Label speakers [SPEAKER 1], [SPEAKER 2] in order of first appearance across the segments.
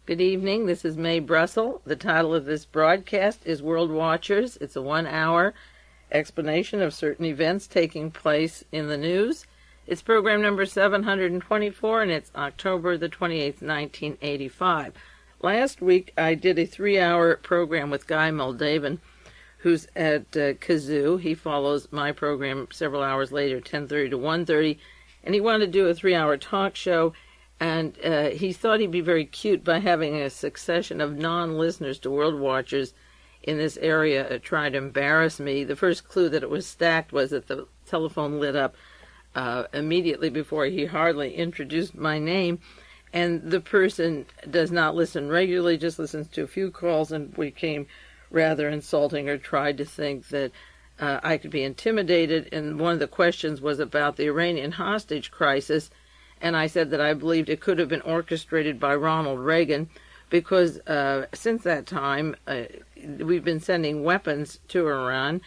[SPEAKER 1] Good evening. This is Mae Brussell. The title of this broadcast is World Watchers. It's a 1-hour explanation of certain events taking place in the news. It's program number 724, and it's October the 28th, 1985. Last week, I did a 3-hour program with Guy Moldavan, who's at Kazoo. He follows my program several hours later, 10:30 to 1:30, and he wanted to do a 3-hour talk show. And he thought he'd be very cute by having a succession of non-listeners to World Watchers in this area try to embarrass me. The first clue that it was stacked was that the telephone lit up immediately before he hardly introduced my name. And the person does not listen regularly, just listens to a few calls, and became rather insulting or tried to think that I could be intimidated. And one of the questions was about the Iranian hostage crisis. And I said that I believed it could have been orchestrated by Ronald Reagan because since that time, we've been sending weapons to Iran,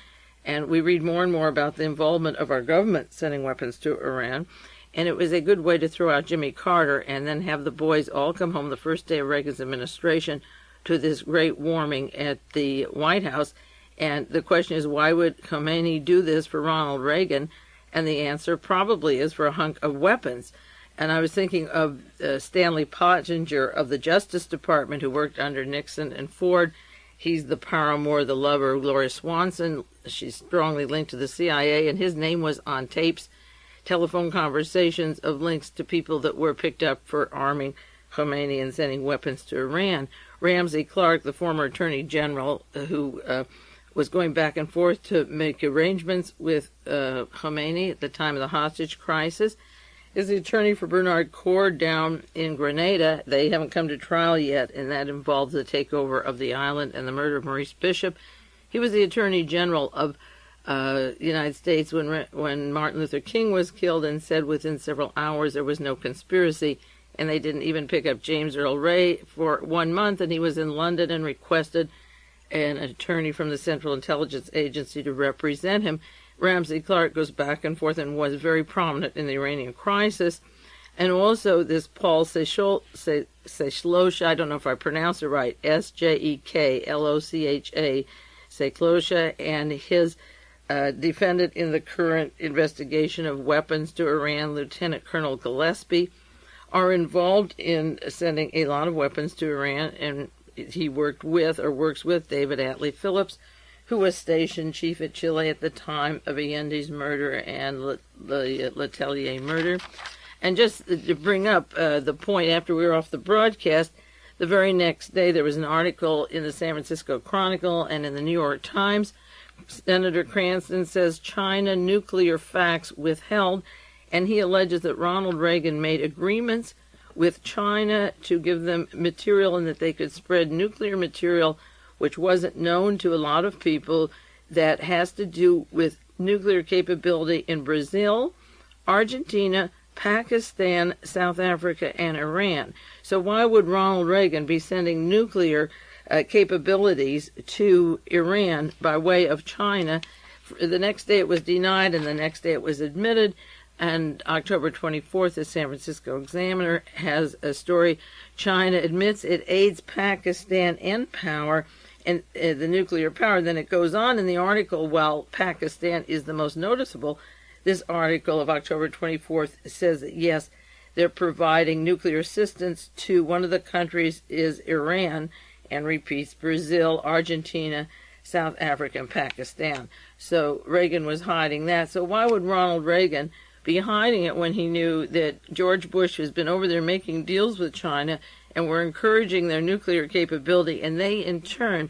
[SPEAKER 1] and we read more and more about the involvement of our government sending weapons to Iran. And it was a good way to throw out Jimmy Carter and then have the boys all come home the first day of Reagan's administration to this great warming at the White House. And the question is, why would Khomeini do this for Ronald Reagan? And the answer probably is for a hunk of weapons. And I was thinking of Stanley Pottinger of the Justice Department, who worked under Nixon and Ford. He's the paramour, the lover of Gloria Swanson. She's strongly linked to the CIA, and his name was on tapes, telephone conversations of links to people that were picked up for arming Khomeini and sending weapons to Iran. Ramsey Clark, the former Attorney General, who was going back and forth to make arrangements with Khomeini at the time of the hostage crisis, is the attorney for Bernard Cord down in Grenada. They haven't come to trial yet, and that involves the takeover of the island and the murder of Maurice Bishop. He was the Attorney General of the United States when Martin Luther King was killed, and said within several hours there was no conspiracy, and they didn't even pick up James Earl Ray for 1 month, and he was in London and requested an attorney from the Central Intelligence Agency to represent him. Ramsey Clark goes back and forth and was very prominent in the Iranian crisis. And also this Paul Sjeklocha, I don't know if I pronounce it right, Sjeklocha, Sjeklocha, and his defendant in the current investigation of weapons to Iran, Lieutenant Colonel Gillespie, are involved in sending a lot of weapons to Iran, and he works with David Atlee Phillips, who was station chief at Chile at the time of Allende's murder and the Letelier murder. And just to bring up the point, after we were off the broadcast, the very next day there was an article in the San Francisco Chronicle and in the New York Times. Senator Cranston says China nuclear facts withheld, and he alleges that Ronald Reagan made agreements with China to give them material and that they could spread nuclear material which wasn't known to a lot of people, that has to do with nuclear capability in Brazil, Argentina, Pakistan, South Africa, and Iran. So why would Ronald Reagan be sending nuclear capabilities to Iran by way of China? The next day it was denied, and the next day it was admitted. And October 24th, the San Francisco Examiner has a story. China admits it aids Pakistan end power and the nuclear power. Then it goes on in the article, while Pakistan is the most noticeable, this article of October 24th says that, yes, they're providing nuclear assistance to one of the countries is Iran, and repeats Brazil, Argentina, South Africa, and Pakistan. So Reagan was hiding that. So why would Ronald Reagan be hiding it when he knew that George Bush has been over there making deals with China and were encouraging their nuclear capability, and they in turn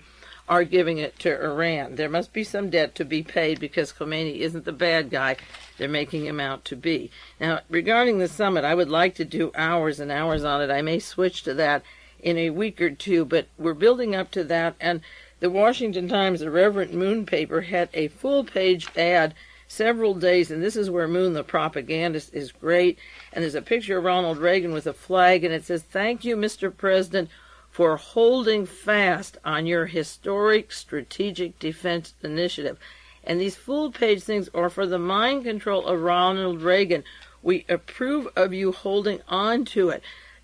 [SPEAKER 1] are giving it to Iran? There must be some debt to be paid because Khomeini isn't the bad guy they're making him out to be. Now, regarding the summit, I would like to do hours and hours on it. I may switch to that in a week or two, but we're building up to that. And the Washington Times, the Reverend Moon paper, had a full-page ad several days, and this is where Moon, the propagandist, is great. And there's a picture of Ronald Reagan with a flag, and it says, "Thank you, Mr. President, for holding fast on your historic strategic defense initiative." And these full-page things are for the mind control of Ronald Reagan. We approve of you holding on to it.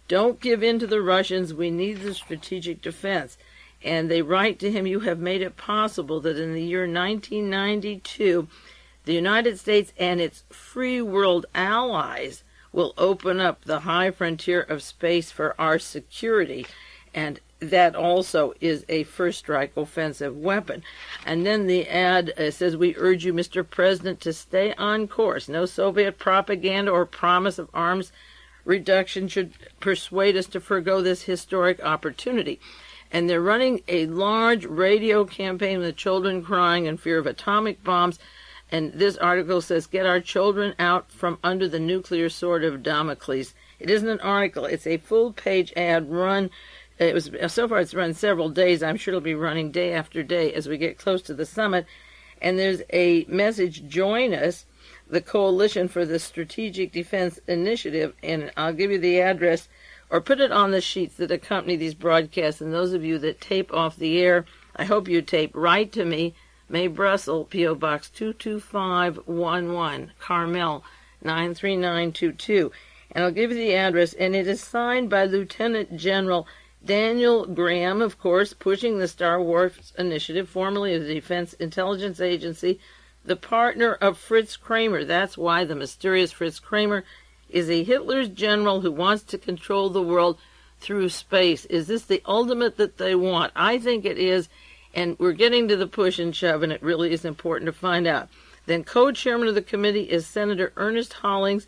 [SPEAKER 1] Don't give in to the Russians. We need the strategic defense. And they write to him, you have made it possible that in the year 1992, the United States and its free world allies will open up the high frontier of space for our security. And that also is a first strike offensive weapon. And then the ad says, we urge you, Mr. President, to stay on course. No Soviet propaganda or promise of arms reduction should persuade us to forgo this historic opportunity. And they're running a large radio campaign with children crying in fear of atomic bombs. And this article says, get our children out from under the nuclear sword of Damocles. It isn't an article. It's a full-page ad run. So far it's run several days. I'm sure it'll be running day after day as we get close to the summit. And there's a message, join us, the Coalition for the Strategic Defense Initiative. And I'll give you the address, or put it on the sheets that accompany these broadcasts. And those of you that tape off the air, I hope you tape. Write to me, Mae Brussell, P.O. Box 22511, Carmel 93922. And I'll give you the address, and it is signed by Lieutenant General Daniel Graham, of course, pushing the Star Wars Initiative, formerly of the Defense Intelligence Agency, the partner of Fritz Kramer. That's why the mysterious Fritz Kramer is a Hitler's general who wants to control the world through space. Is this the ultimate that they want? I think it is, and we're getting to the push and shove, and it really is important to find out. Then co-chairman of the committee is Senator Ernest Hollings,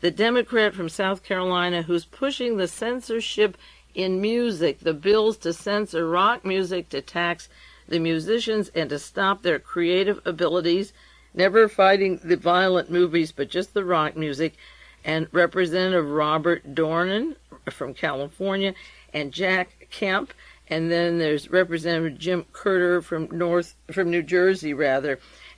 [SPEAKER 1] the Democrat from South Carolina, who's pushing the censorship in music, the bills to censor rock music, to tax the musicians, and to stop their creative abilities, never fighting the violent movies, but just the rock music. And Representative Robert Dornan from California, and Jack Kemp, and then there's Representative Jim Curter from New Jersey,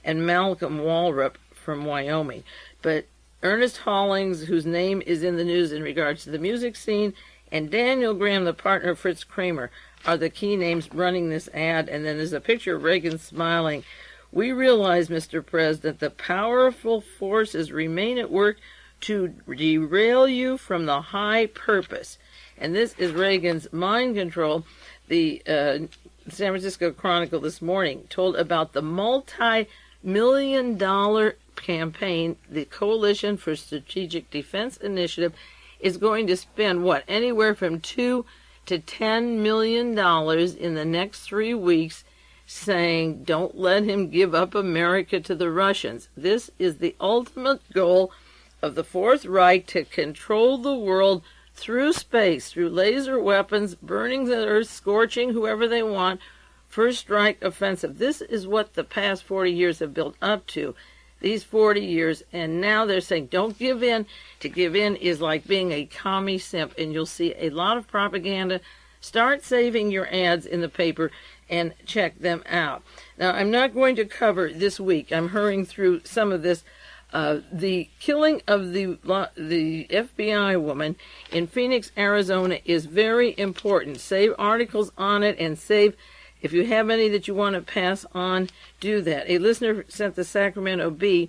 [SPEAKER 1] and Malcolm Walrup from Wyoming. But Ernest Hollings, whose name is in the news in regards to the music scene, and Daniel Graham, the partner of Fritz Kramer, are the key names running this ad. And then there's a picture of Reagan smiling. We realize, Mr. President, the powerful forces remain at work to derail you from the high purpose. And this is Reagan's mind control. The San Francisco Chronicle this morning told about the multi-million-dollar campaign the Coalition for Strategic Defense Initiative is going to spend, anywhere from $2 to $10 million in the next 3 weeks, saying, don't let him give up America to the Russians. This is the ultimate goal of the Fourth Reich, to control the world through space, through laser weapons, burning the earth, scorching whoever they want, first strike offensive. This is what the past 40 years have built up to, these 40 years, and now they're saying, don't give in. To give in is like being a commie simp, and you'll see a lot of propaganda. Start saving your ads in the paper and check them out. Now, I'm not going to cover this week. I'm hurrying through some of this. The killing of the FBI woman in Phoenix, Arizona is very important. Save articles on it, and save, if you have any that you want to pass on, do that. A listener sent the Sacramento Bee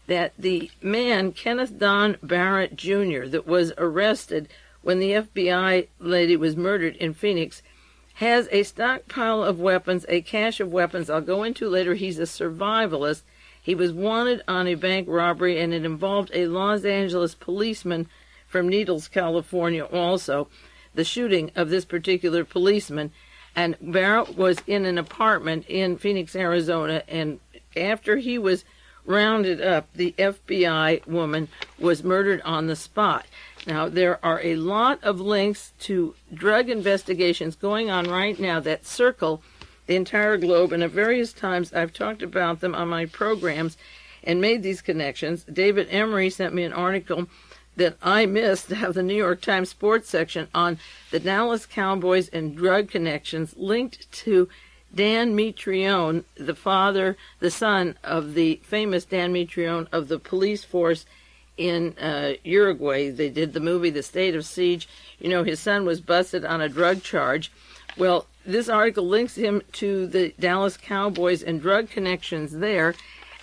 [SPEAKER 1] that the man, Kenneth Don Barrett Jr., that was arrested when the FBI lady was murdered in Phoenix, has a stockpile of weapons, a cache of weapons I'll go into later. He's a survivalist. He was wanted on a bank robbery, and it involved a Los Angeles policeman from Needles, California also, the shooting of this particular policeman. And Barrett was in an apartment in Phoenix, Arizona, and after he was rounded up, the FBI woman was murdered on the spot. Now, there are a lot of links to drug investigations going on right now that circle the entire globe, and at various times I've talked about them on my programs and made these connections. David Emery sent me an article that I missed to have the New York Times sports section on the Dallas Cowboys and drug connections linked to Dan Mitrione, the son of the famous Dan Mitrione of the police force in Uruguay. They did the movie The State of Siege. You know, his son was busted on a drug charge. Well, this article links him to the Dallas Cowboys and drug connections there,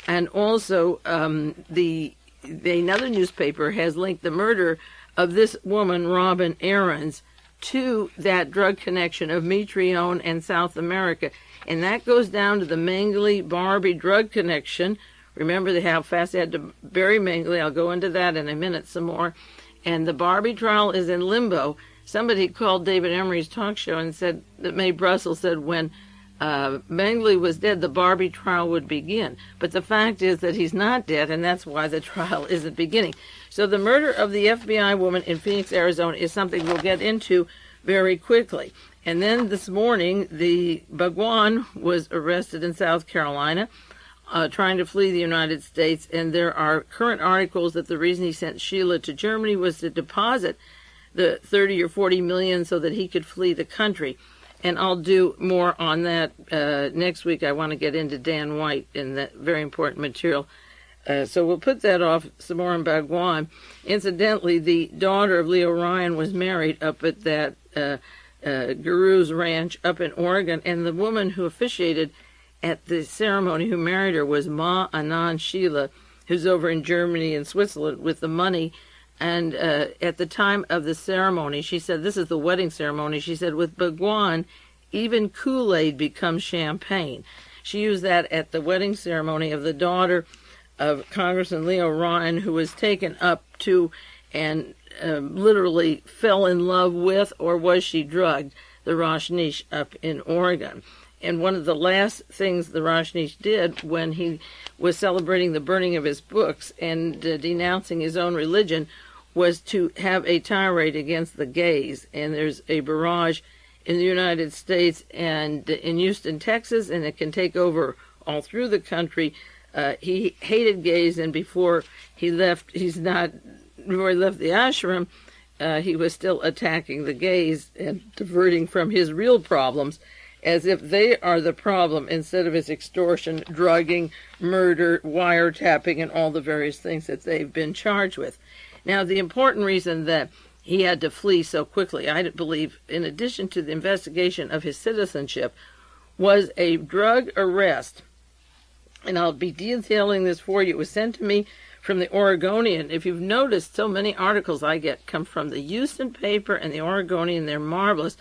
[SPEAKER 1] and also another newspaper has linked the murder of this woman, Robin Ahrens, to that drug connection of Mitrione and South America. And that goes down to the Mengele Barbie drug connection. Remember how fast they had to bury Mengele. I'll go into that in a minute some more. And the Barbie trial is in limbo. Somebody called David Emery's talk show and said that Mae Brussell said when Mengele was dead, the Barbie trial would begin. But the fact is that he's not dead, and that's why the trial isn't beginning. So the murder of the FBI woman in Phoenix, Arizona is something we'll get into very quickly. And then this morning, the Bhagwan was arrested in South Carolina, trying to flee the United States. And there are current articles that the reason he sent Sheila to Germany was to deposit the 30 or 40 million so that he could flee the country. And I'll do more on that next week. I want to get into Dan White in that very important material. So we'll put that off some more in Bhagwan. Incidentally, the daughter of Leo Ryan was married up at that Guru's ranch up in Oregon, and the woman who officiated at the ceremony who married her was Ma Anand Sheila, who's over in Germany and Switzerland with the money. And at the time of the ceremony, she said, this is the wedding ceremony, she said, with Bhagwan, even Kool-Aid becomes champagne. She used that at the wedding ceremony of the daughter of Congressman Leo Ryan, who was taken up to and literally fell in love with, or was she drugged, the Rajneesh up in Oregon. And one of the last things the Rajneesh did when he was celebrating the burning of his books and denouncing his own religion was to have a tirade against the gays. And there's a barrage in the United States and in Houston, Texas, and it can take over all through the country. He hated gays, and before he left, before he left the ashram, he was still attacking the gays and diverting from his real problems, as if they are the problem instead of his extortion, drugging, murder, wiretapping, and all the various things that they've been charged with. Now, the important reason that he had to flee so quickly, I believe, in addition to the investigation of his citizenship, was a drug arrest. And I'll be detailing this for you. It was sent to me from the Oregonian. If you've noticed, so many articles I get come from the Houston paper and the Oregonian. They're marvelous.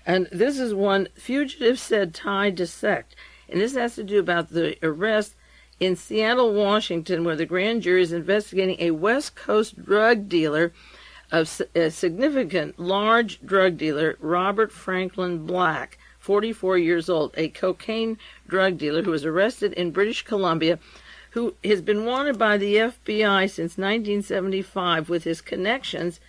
[SPEAKER 1] And this is one, fugitive said tied to sect. And this has to do about the arrest in Seattle, Washington, where the grand jury is investigating a West Coast drug dealer, a significant large drug dealer, Robert Franklin Black, 44 years old, a cocaine drug dealer who was arrested in British Columbia, who has been wanted by the FBI since 1975 with his connections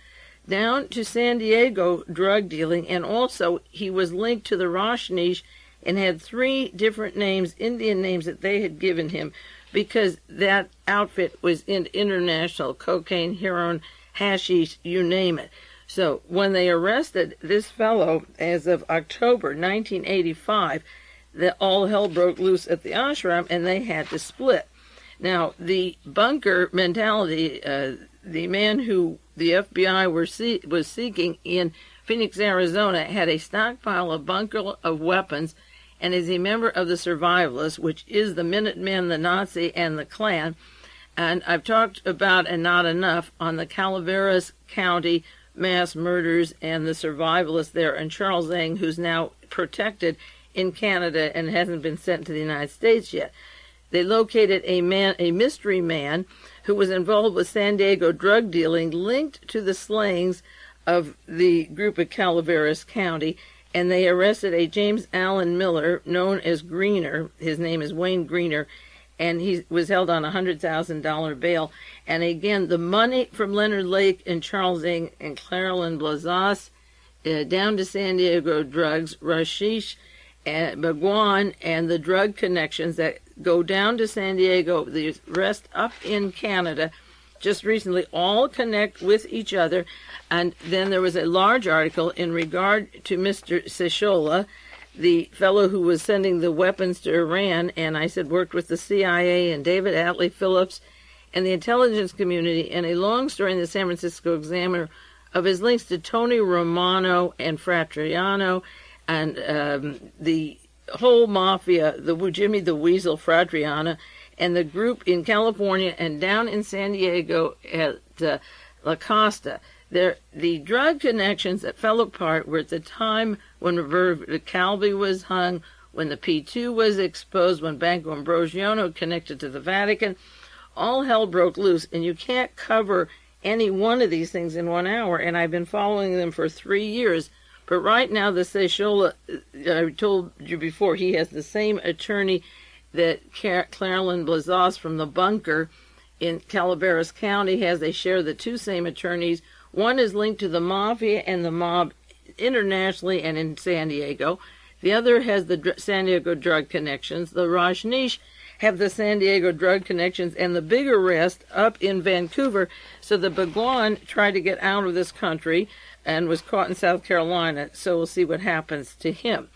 [SPEAKER 1] down to San Diego drug dealing, and also he was linked to the Rajneesh and had 3 different names, Indian names that they had given him, because that outfit was in international cocaine, heroin, hashish, you name it. So when they arrested this fellow as of October 1985, all hell broke loose at the ashram and they had to split. Now, the bunker mentality, the man who the FBI was seeking in Phoenix, Arizona, had a stockpile of bunker of weapons and is a member of the Survivalists, which is the Minutemen, the Nazi, and the Klan. And I've talked about, and not enough, on the Calaveras County mass murders and the Survivalists there, and Charles Ng, who's now protected in Canada and hasn't been sent to the United States yet. They located a mystery man who was involved with San Diego drug dealing, linked to the slayings of the group at Calaveras County, and they arrested a James Allen Miller, known as Greener. His name is Wayne Greener, and he was held on a $100,000 bail. And again, the money from Leonard Lake and Charles Ng and CLARALYN BLAKEY, down to San Diego drugs, Rajneesh, and Bhagwan, and the drug connections that go down to San Diego, the rest up in Canada, just recently all connect with each other. And then there was a large article in regard to Mr. Sjeklocha, the fellow who was sending the weapons to Iran, and I said worked with the CIA and David Atlee Phillips and the intelligence community, and a long story in the San Francisco Examiner of his links to Tony Romano and Fratriano and the whole mafia, the Jimmy the Weasel Fratriano, and the group in California and down in San Diego at La Costa. The drug connections that fell apart were at the time when Roberto Calvi was hung, when the P2 was exposed, when Bhagwan connected to the Vatican. All hell broke loose, and you can't cover any one of these things in 1 hour, and I've been following them for 3 years. But right now, the Sjeklocha, I told you before, he has the same attorney that CLARALYN from the bunker in Calaveras County has. They share the two same attorneys. One is linked to the mafia and the mob internationally and in San Diego. The other has the San Diego drug connections. The Rajneesh have the San Diego drug connections and the big arrest up in Vancouver. So the Bhagwan tried to get out of this country and was caught in South Carolina. So we'll see what happens to him.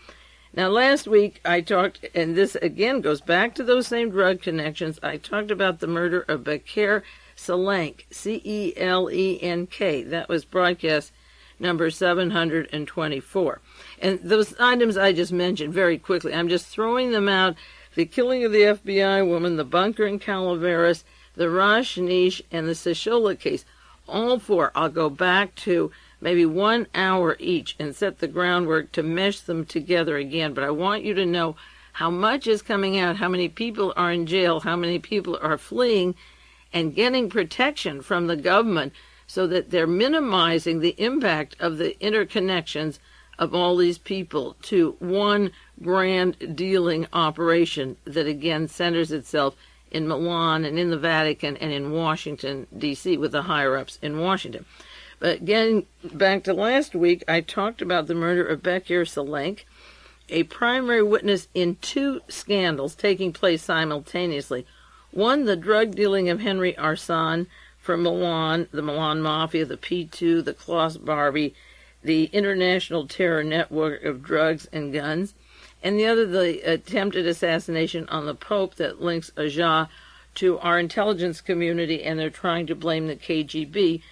[SPEAKER 1] Now, last week I talked, and this again goes back to those same drug connections, I talked about the murder of Bekir Celenk, Celenk. That was broadcast number 724. And those items I just mentioned very quickly, I'm just throwing them out. The killing of the FBI woman, the bunker in Calaveras, the Rajneesh, and the Sjeklocha case. All four I'll go back to maybe 1 hour each and set the groundwork to mesh them together again. But I want you to know how much is coming out, how many people are in jail, how many people are fleeing and getting protection from the government so that they're minimizing the impact of the interconnections of all these people to one grand dealing operation that again centers itself in Milan and in the Vatican and in Washington, D.C., with the higher-ups in Washington. But getting back to last week, I talked about the murder of Bekir Celenk, a primary witness in two scandals taking place simultaneously. One, the drug dealing of Henry Arsan from Milan, the Milan Mafia, the P2, the Klaus Barbie, the international terror network of drugs and guns, and the other, the attempted assassination on the Pope that links Agca to our intelligence community, and they're trying to blame the KGB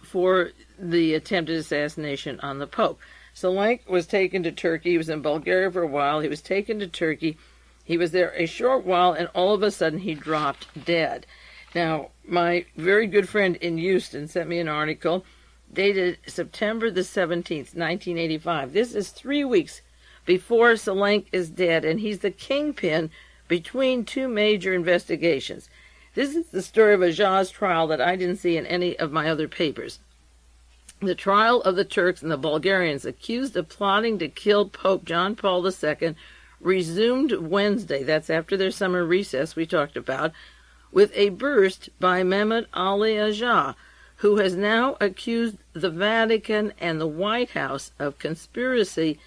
[SPEAKER 1] for the attempted assassination on the Pope. Celenk was taken to Turkey. He was in Bulgaria for a while. He was taken to Turkey. He was there a short while, and all of a sudden he dropped dead. Now, my very good friend in Houston sent me an article dated September the 17th, 1985. This is 3 weeks before Celenk is dead, and he's the kingpin between two major investigations. This is the story of Agca's trial that I didn't see in any of my other papers. The trial of the Turks and the Bulgarians accused of plotting to kill Pope John Paul II resumed Wednesday, that's after their summer recess we talked about, with a burst by Mehmet Ali Agca, who has now accused the Vatican and the White House of conspiracy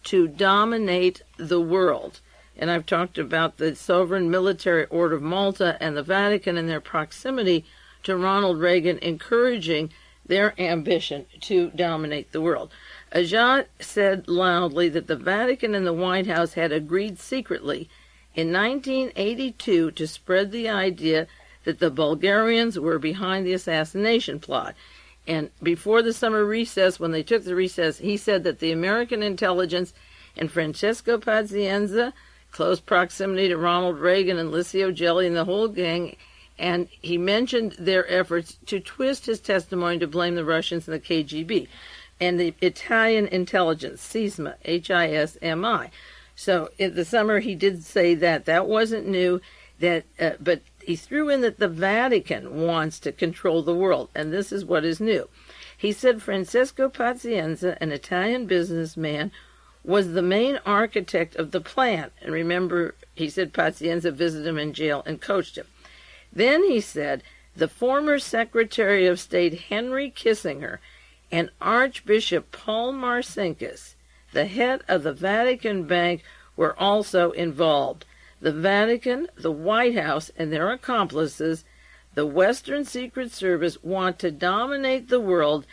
[SPEAKER 1] to dominate the world. And I've talked about the Sovereign Military Order of Malta and the Vatican and their proximity to Ronald Reagan, encouraging their ambition to dominate the world. Agca said loudly that the Vatican and the White House had agreed secretly in 1982 to spread the idea that the Bulgarians were behind the assassination plot. And before the summer recess, when they took the recess, he said that the American intelligence and Francesco Pazienza, close proximity to Ronald Reagan and Licio Gelli and the whole gang, and he mentioned their efforts to twist his testimony to blame the Russians and the KGB and the Italian intelligence, CISMA, HISMI. So in the summer he did say that. That wasn't new, that, but he threw in that the Vatican wants to control the world, and this is what is new. He said Francesco Pazienza, an Italian businessman, was the main architect of the plan. And remember, he said Pazienza visited him in jail and coached him. Then he said the former Secretary of State Henry Kissinger and Archbishop Paul Marcinkus, the head of the Vatican Bank, were also involved. The Vatican, the White House, and their accomplices, the Western Secret Service, want to dominate the world,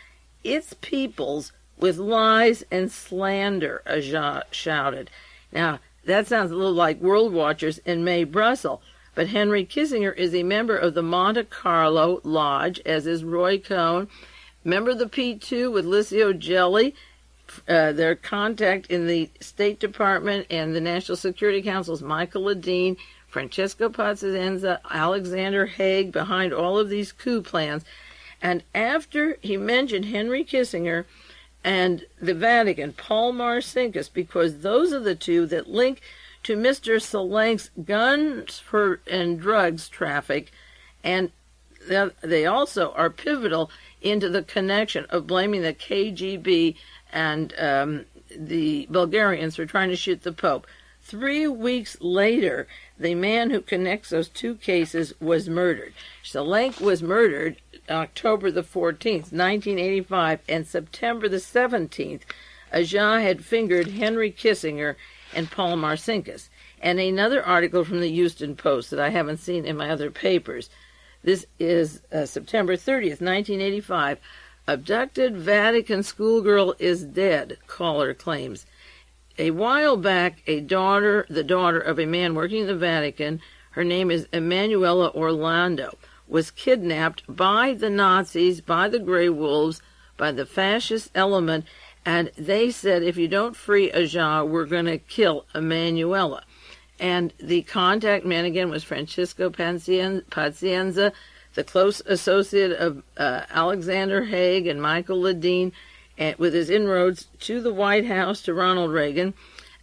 [SPEAKER 1] its peoples, with lies and slander, Agca shouted. Now, that sounds a little like World Watchers in Mae Brussell, but Henry Kissinger is a member of the Monte Carlo Lodge, as is Roy Cohn, member of the P2 with Licio Gelli, their contact in the State Department and the National Security Council's Michael Ledeen, Francesco Pazienza, Alexander Haig, behind all of these coup plans. And after he mentioned Henry Kissinger and the Vatican, Paul Marcinkus, because those are the two that link to Mr. Celenk's guns and drugs traffic, and they also are pivotal into the connection of blaming the KGB and the Bulgarians for trying to shoot the Pope. 3 weeks later, the man who connects those two cases was murdered. Celenk was murdered October the 14th, 1985, and September the 17th, Agca had fingered Henry Kissinger and Paul Marcinkus. And another article from the Houston Post that I haven't seen in my other papers. This is September 30th, 1985. Abducted Vatican schoolgirl is dead, caller claims. A while back, the daughter of a man working in the Vatican, her name is Emanuela Orlando, was kidnapped by the Nazis, by the Grey Wolves, by the fascist element, and they said, if you don't free Agca, we're going to kill Emanuela. And the contact man, again, was Francisco Pazienza, the close associate of Alexander Haig and Michael Ledeen, with his inroads to the White House, to Ronald Reagan.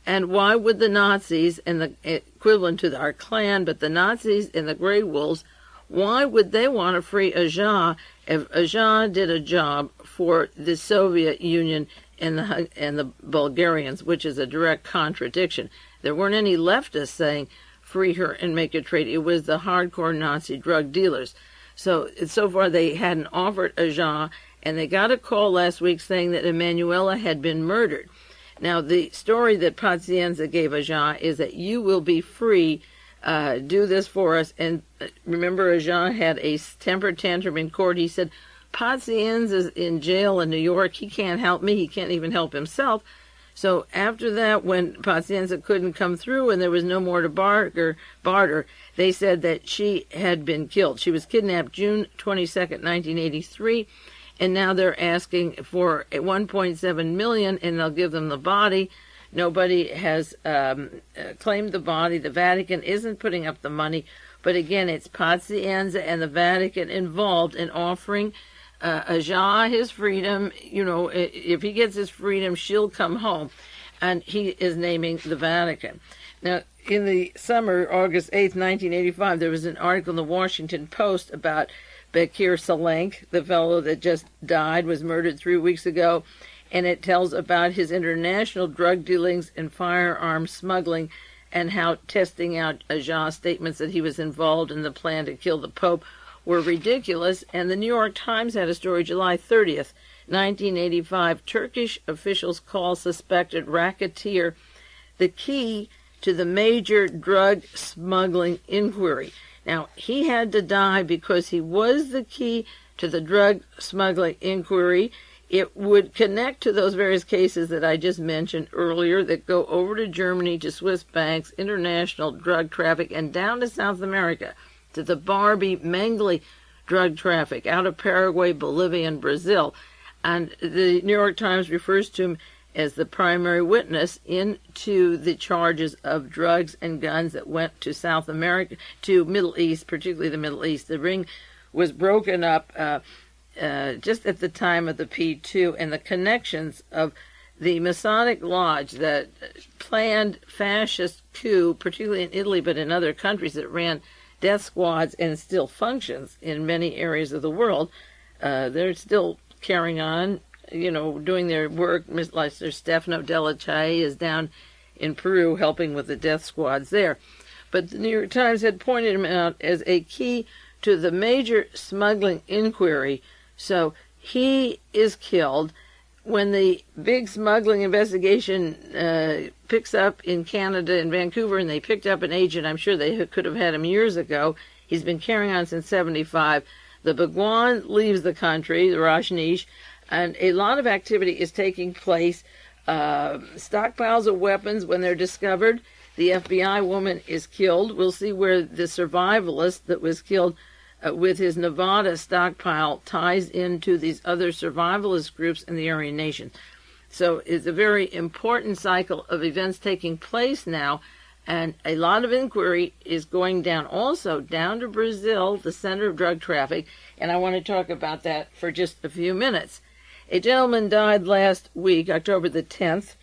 [SPEAKER 1] And why would the Nazis, and the equivalent to our Klan, but the Nazis and the Grey Wolves, why would they want to free Agca if Agca did a job for the Soviet Union and the Bulgarians, which is a direct contradiction? There weren't any leftists saying, free her and make a trade. It was the hardcore Nazi drug dealers. So far they hadn't offered Agca, and they got a call last week saying that Emanuela had been murdered. Now, the story that Pazienza gave Agca is that you will be free, do this for us. And remember, Agca had a temper tantrum in court. He said, Pazienza's in jail in New York. He can't help me. He can't even help himself. So after that, when Pazienza couldn't come through and there was no more to barter, they said that she had been killed. She was kidnapped June 22nd, 1983, and now they're asking for $1.7 million, and they'll give them the body. Nobody has claimed the body. The Vatican isn't putting up the money, but again, it's Pazienza and the Vatican involved in offering Agca his freedom. You know, if he gets his freedom, she'll come home. And he is naming the Vatican. Now, in the summer, August 8th, 1985, there was an article in the Washington Post about Bekir Celenk, the fellow that just died, was murdered 3 weeks ago, and it tells about his international drug dealings and firearms smuggling, and how testing out Agca's statements that he was involved in the plan to kill the Pope were ridiculous. And the New York Times had a story July 30th, 1985. Turkish officials call suspected racketeer the key to the major drug smuggling inquiry. Now, he had to die because he was the key to the drug smuggling inquiry. It would connect to those various cases that I just mentioned earlier that go over to Germany, to Swiss banks, international drug traffic, and down to South America, to the Barbie Mengele drug traffic out of Paraguay, Bolivia, and Brazil. And the New York Times refers to him as the primary witness into the charges of drugs and guns that went to South America, to Middle East, particularly the Middle East. The ring was broken up just at the time of the P2, and the connections of the Masonic Lodge that planned fascist coup, particularly in Italy, but in other countries that ran death squads and still functions in many areas of the world. They're still carrying on, you know, doing their work. Like Stefano Della Chae is down in Peru helping with the death squads there. But the New York Times had pointed him out as a key to the major smuggling inquiry. So he is killed. When the big smuggling investigation picks up in Canada, in Vancouver, and they picked up an agent, I'm sure they could have had him years ago. He's been carrying on since 1975. The Bhagwan leaves the country, the Rajneesh, and a lot of activity is taking place. Stockpiles of weapons when they're discovered. The FBI woman is killed. We'll see where the survivalist that was killed with his Nevada stockpile ties into these other survivalist groups in the Aryan nation. So it's a very important cycle of events taking place now, And a lot of inquiry is going down also down to Brazil, the center of drug traffic, and I want to talk about that for just a few minutes. A gentleman died last week, October the 10th.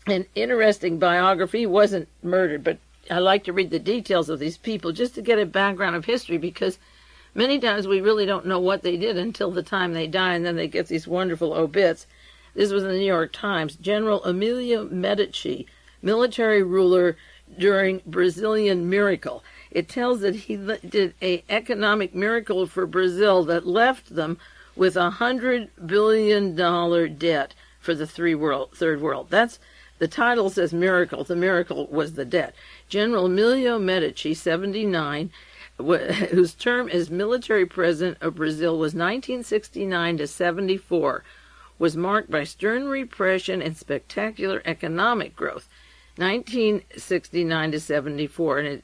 [SPEAKER 1] An interesting biography. He wasn't murdered, but I like to read the details of these people just to get a background of history, because many times we really don't know what they did until the time they die, and then they get these wonderful obits. This was in the New York Times. General Emilio Medici, military ruler during Brazilian miracle. It tells that he did an economic miracle for Brazil that left them with $100 billion debt for the third world. That's the title says miracle. The miracle was the debt. General Emilio Medici, 79, whose term as military president of Brazil was 1969 to 74, was marked by stern repression and spectacular economic growth. 1969 to 74.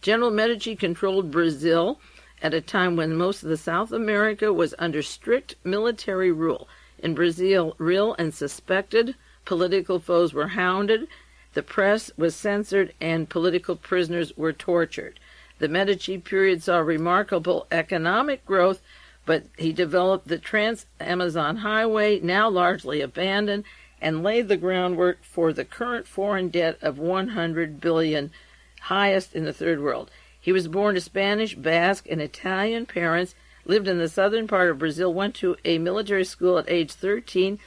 [SPEAKER 1] General Medici controlled Brazil at a time when most of the South America was under strict military rule. In Brazil, real and suspected political foes were hounded, the press was censored, and political prisoners were tortured. The Medici period saw remarkable economic growth, but he developed the Trans-Amazon Highway, now largely abandoned, and laid the groundwork for the current foreign debt of $100 billion, highest in the third world. He was born to Spanish, Basque, and Italian parents, lived in the southern part of Brazil, went to a military school at age 13,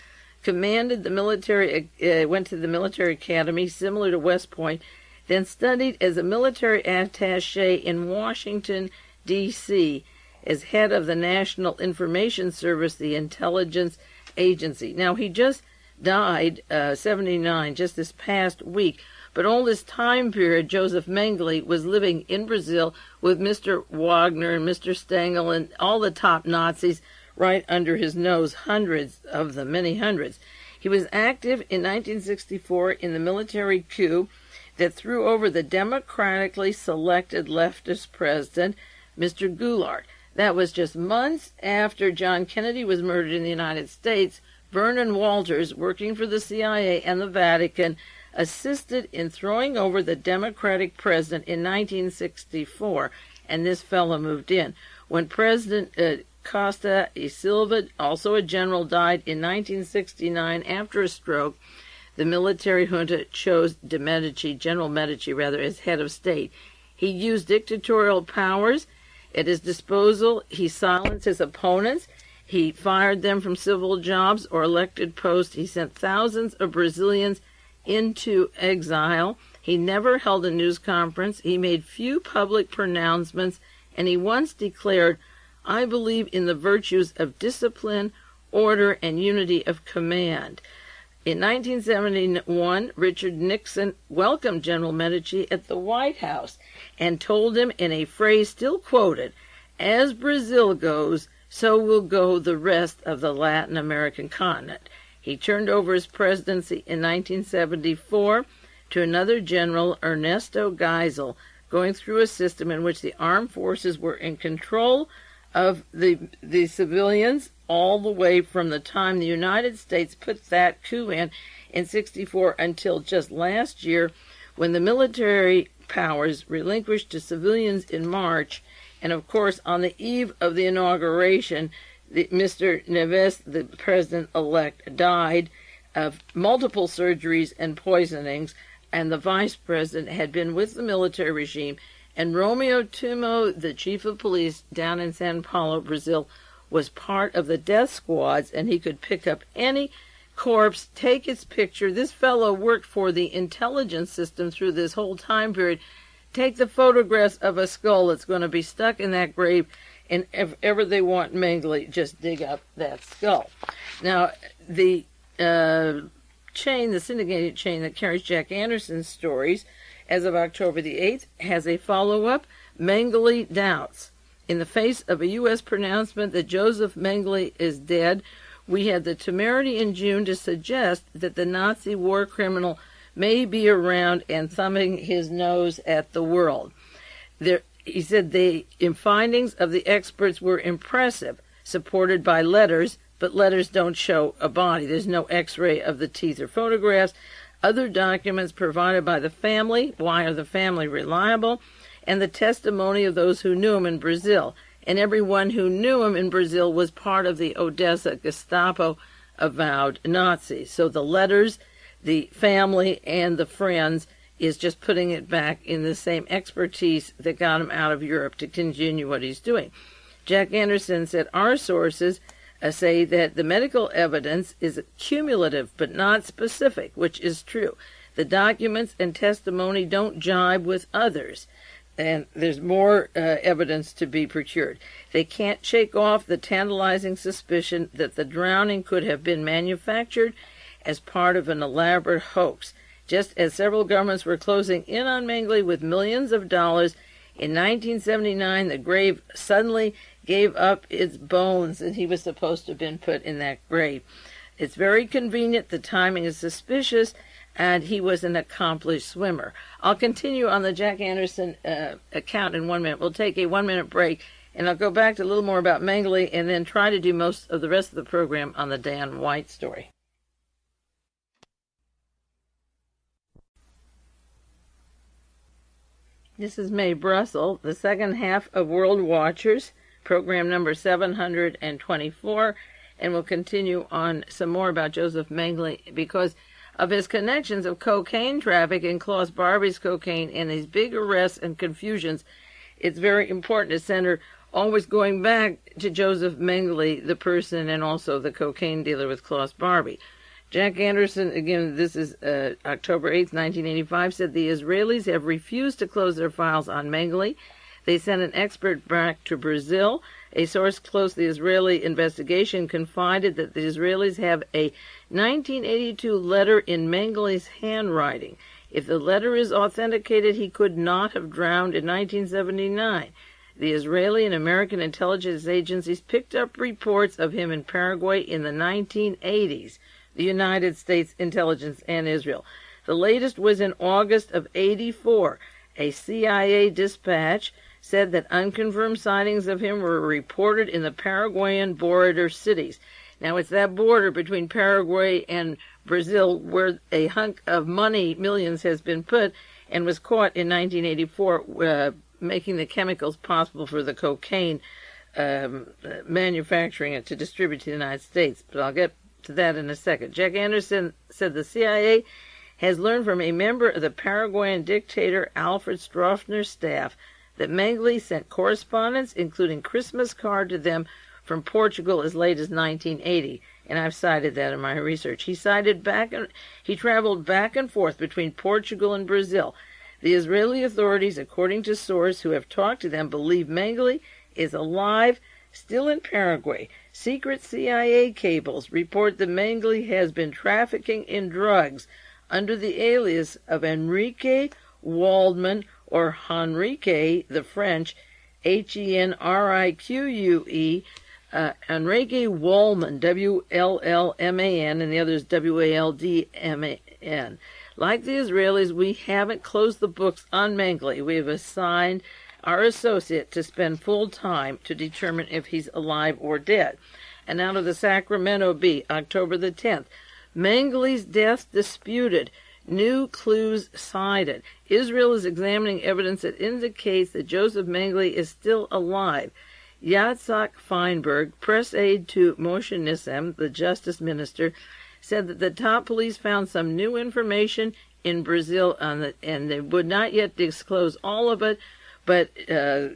[SPEAKER 1] commanded the military, went to the military academy, similar to West Point, then studied as a military attaché in Washington, D.C., as head of the National Information Service, the intelligence agency. Now, he just died, 79, just this past week. But all this time period, JOSEF Mengele was living in Brazil with Mr. Wagner and Mr. Stengel and all the top Nazis right under his nose, hundreds of them, many hundreds. He was active in 1964 in the military coup that threw over the democratically selected leftist president, Mr. Goulart. That was just months after John Kennedy was murdered in the United States. Vernon Walters, working for the CIA and the Vatican, assisted in throwing over the Democratic president in 1964, and this fellow moved in. When President Costa e Silva, also a general, died in 1969 after a stroke, the military junta chose General Medici, as head of state. He used dictatorial powers at his disposal. He silenced his opponents. He fired them from civil jobs or elected posts. He sent thousands of Brazilians into exile. He never held a news conference. He made few public pronouncements, and he once declared, "I believe in the virtues of discipline, order, and unity of command." In 1971, Richard Nixon welcomed General Medici at the White House and told him in a phrase still quoted, "As Brazil goes, so will go the rest of the Latin American continent." He turned over his presidency in 1974 to another general, Ernesto Geisel, going through a system in which the armed forces were in control of the civilians all the way from the time the United States put that coup in 64 until just last year, when the military powers relinquished to civilians in March. And of course, on the eve of the inauguration, Mr. Neves, the president-elect, died of multiple surgeries and poisonings, and the vice president had been with the military regime. And Romeo Tumo, the chief of police down in Sao Paulo, Brazil, was part of the death squads, and he could pick up any corpse, take its picture. This fellow worked for the intelligence system through this whole time period. Take the photographs of a skull that's going to be stuck in that grave, and if ever they want Mengele, just dig up that skull. Now, the chain, the syndicated chain that carries Jack Anderson's stories, as of October the 8th, has a follow-up. Mengele doubts. In the face of a U.S. pronouncement that JOSEF Mengele is dead, we had the temerity in June to suggest that the Nazi war criminal may be around and thumbing his nose at the world. He said the findings of the experts were impressive, supported by letters, but letters don't show a body. There's no x-ray of the teeth or photographs. other documents provided by the family, why are the family reliable, and the testimony of those who knew him in Brazil. And everyone who knew him in Brazil was part of the Odessa Gestapo avowed Nazis. So the letters, the family, and the friends is just putting it back in the same expertise that got him out of Europe to continue what he's doing. Jack Anderson said, our sources say that the medical evidence is cumulative but not specific, which is true. The documents and testimony don't jibe with others, and there's more evidence to be procured. They can't shake off the tantalizing suspicion that the drowning could have been manufactured as part of an elaborate hoax. Just as several governments were closing in on Mengele with millions of dollars, in 1979 the grave suddenly gave up its bones, and he was supposed to have been put in that grave. It's very convenient, the timing is suspicious, and he was an accomplished swimmer. I'll continue on the Jack Anderson account in 1 minute. We'll take a 1-minute break, and I'll go back to a little more about Mengele and then try to do most of the rest of the program on the Dan White story. This is Mae Brussell, the second half of World Watchers, program number 724, and we'll continue on some more about Joseph Mengele because of his connections of cocaine traffic and Klaus Barbie's cocaine and these big arrests and confusions. It's very important to center always going back to Joseph Mengele, the person, and also the cocaine dealer with Klaus Barbie. Jack Anderson, again, this is October 8th, 1985, said the Israelis have refused to close their files on Mengele. They sent an expert back to Brazil. A source close to the Israeli investigation confided that the Israelis have a 1982 letter in Mengele's handwriting. If the letter is authenticated, he could not have drowned in 1979. The Israeli and American intelligence agencies picked up reports of him in Paraguay in the 1980s. The United States intelligence and Israel. The latest was in August of '84. A CIA dispatch said that unconfirmed sightings of him were reported in the Paraguayan border cities. Now, it's that border between Paraguay and Brazil where a hunk of money, millions, has been put and was caught in 1984, making the chemicals possible for the cocaine manufacturing it to distribute to the United States. But I'll get to that in a second. Jack Anderson said the CIA has learned from a member of the Paraguayan dictator Alfred Stroessner's staff that Mengele sent correspondence, including Christmas card, to them from Portugal as late as 1980, and I've cited that in my research. He traveled back and forth between Portugal and Brazil. The Israeli authorities, according to sources who have talked to them, believe Mengele is alive, still in Paraguay. Secret CIA cables report that Mengele has been trafficking in drugs under the alias of Enrique Waldman, or Henrique, the French, Henrique, Enrique Waldman, W-L-L-M-A-N, and the other is W-A-L-D-M-A-N. Like the Israelis, we haven't closed the books on Mengele. We have assigned our associate to spend full time to determine if he's alive or dead. And out of the Sacramento Bee, October the 10th, Mengele's death disputed, new clues cited. Israel is examining evidence that indicates that Joseph Mengele is still alive. Yitzhak Feinberg, press aide to Moshe Nissim, the justice minister, said that the top police found some new information in Brazil and they would not yet disclose all of it. But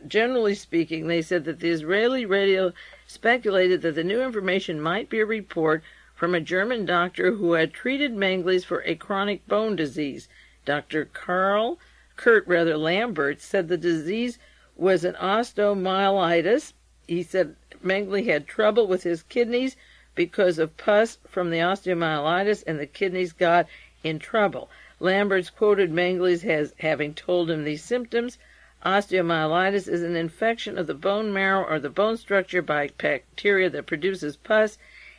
[SPEAKER 1] generally speaking, they said that the Israeli radio speculated that the new information might be a report from a German doctor who had treated Mengele for a chronic bone disease. Dr. Kurt Lambert said the disease was an osteomyelitis. He said Mengele had trouble with his kidneys because of pus from the osteomyelitis, and the kidneys got in trouble. Lambert's quoted Mengele as having told him these symptoms. Osteomyelitis is an infection of the bone marrow or the bone structure by bacteria that produces pus.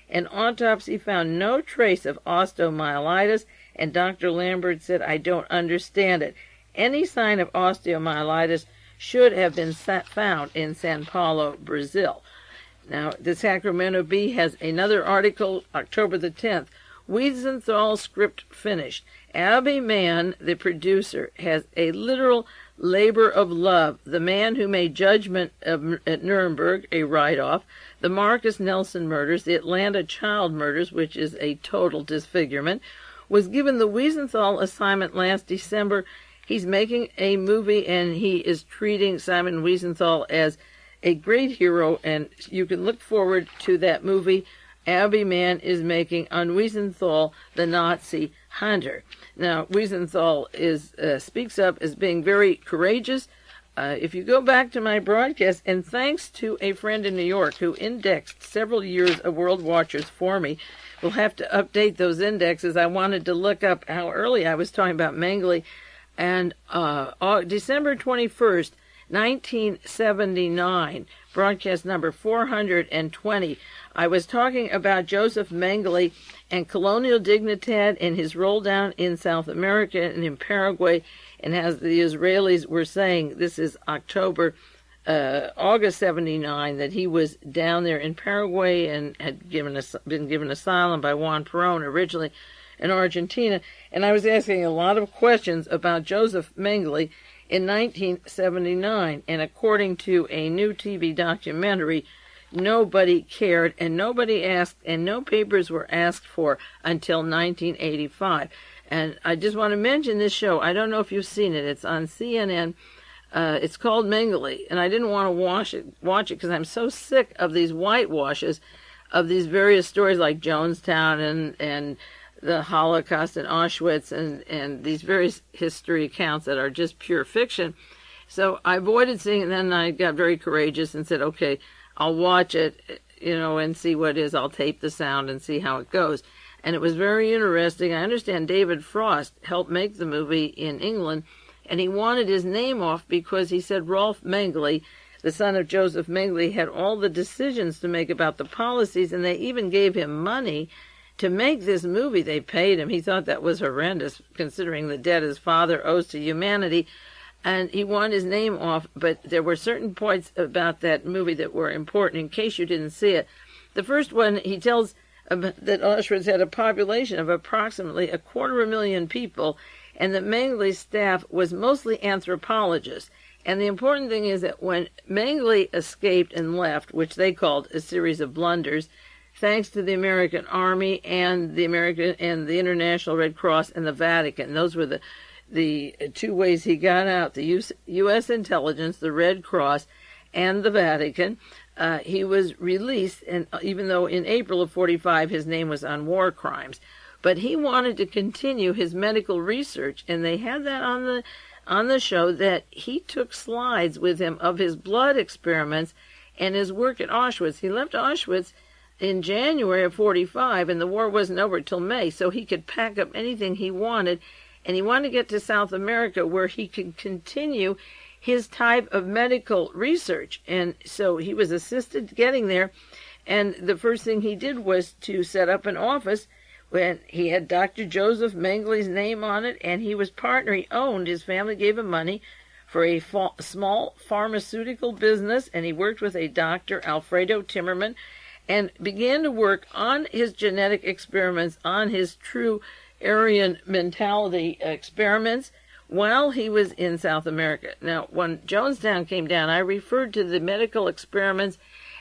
[SPEAKER 1] An autopsy found no trace of osteomyelitis, and Dr. Lambert said, I don't understand it. Any sign of osteomyelitis should have been found in São Paulo, Brazil. Now, the Sacramento Bee has another article, October the 10th. Wiesenthal script finished. Abby Mann, the producer, has a literal labor of love. The Man Who Made Judgment at Nuremberg, a write-off. The Marcus Nelson murders, the Atlanta child murders, which is a total disfigurement, was given the Wiesenthal assignment last December. He's making a movie, and he is treating Simon Wiesenthal as a great hero, and you can look forward to that movie Abby Mann is making on Wiesenthal, the Nazi hunter. Now, Wiesenthal speaks up as being very courageous. If you go back to my broadcast, and thanks to a friend in New York who indexed several years of World Watchers for me, we'll have to update those indexes. I wanted to look up how early I was talking about Mengele, and December 21st, 1979, broadcast number 420, I was talking about Joseph Mengele and colonial dignidad and his roll down in South America and in Paraguay, and as the Israelis were saying, this is August 79, that he was down there in Paraguay and had been given asylum by Juan Perón, originally in Argentina. And I was asking a lot of questions about Joseph Mengele in 1979, and according to a new TV documentary, nobody cared and nobody asked, and no papers were asked for until 1985. And I just want to mention this show. I don't know if you've seen it. It's on CNN. It's called Mengele, and I didn't want to watch it because I'm so sick of these whitewashes of these various stories like Jonestown and the Holocaust and Auschwitz and these various history accounts that are just pure fiction. So I avoided seeing it, and then I got very courageous and said, okay, I'll watch it, and see what it is. I'll tape the sound and see how it goes. And it was very interesting. I understand David Frost helped make the movie in England, and he wanted his name off because he said Rolf Mengele, the son of Joseph Mengele, had all the decisions to make about the policies, and they even gave him money to make this movie. They paid him. He thought that was horrendous, considering the debt his father owes to humanity, and he wanted his name off. But there were certain points about that movie that were important, in case you didn't see it. The first one, he tells that Auschwitz had a population of approximately 250,000 people, and that Mengele's staff was mostly anthropologists. And the important thing is that when Mengele escaped and left, which they called a series of blunders, thanks to the American Army and the International Red Cross and the Vatican. Those were the two ways he got out, the U.S. intelligence, the Red Cross, and the Vatican. He was released, and even though in April of 1945 his name was on war crimes. But he wanted to continue his medical research, and they had that on the show, that he took slides with him of his blood experiments and his work at Auschwitz. He left Auschwitz in January of 1945, and the war wasn't over till May, so he could pack up anything he wanted, and he wanted to get to South America where he could continue his type of medical research. And so he was assisted getting there, and the first thing he did was to set up an office when he had Dr. Joseph Mengele's name on it, and he was partner. He owned, his family gave him money for a small pharmaceutical business, and he worked with a Dr. Alfredo Timmerman, and began to work on his genetic experiments, on his true Aryan mentality experiments, while he was in South America. Now, when Jonestown came down, I referred to the medical experiments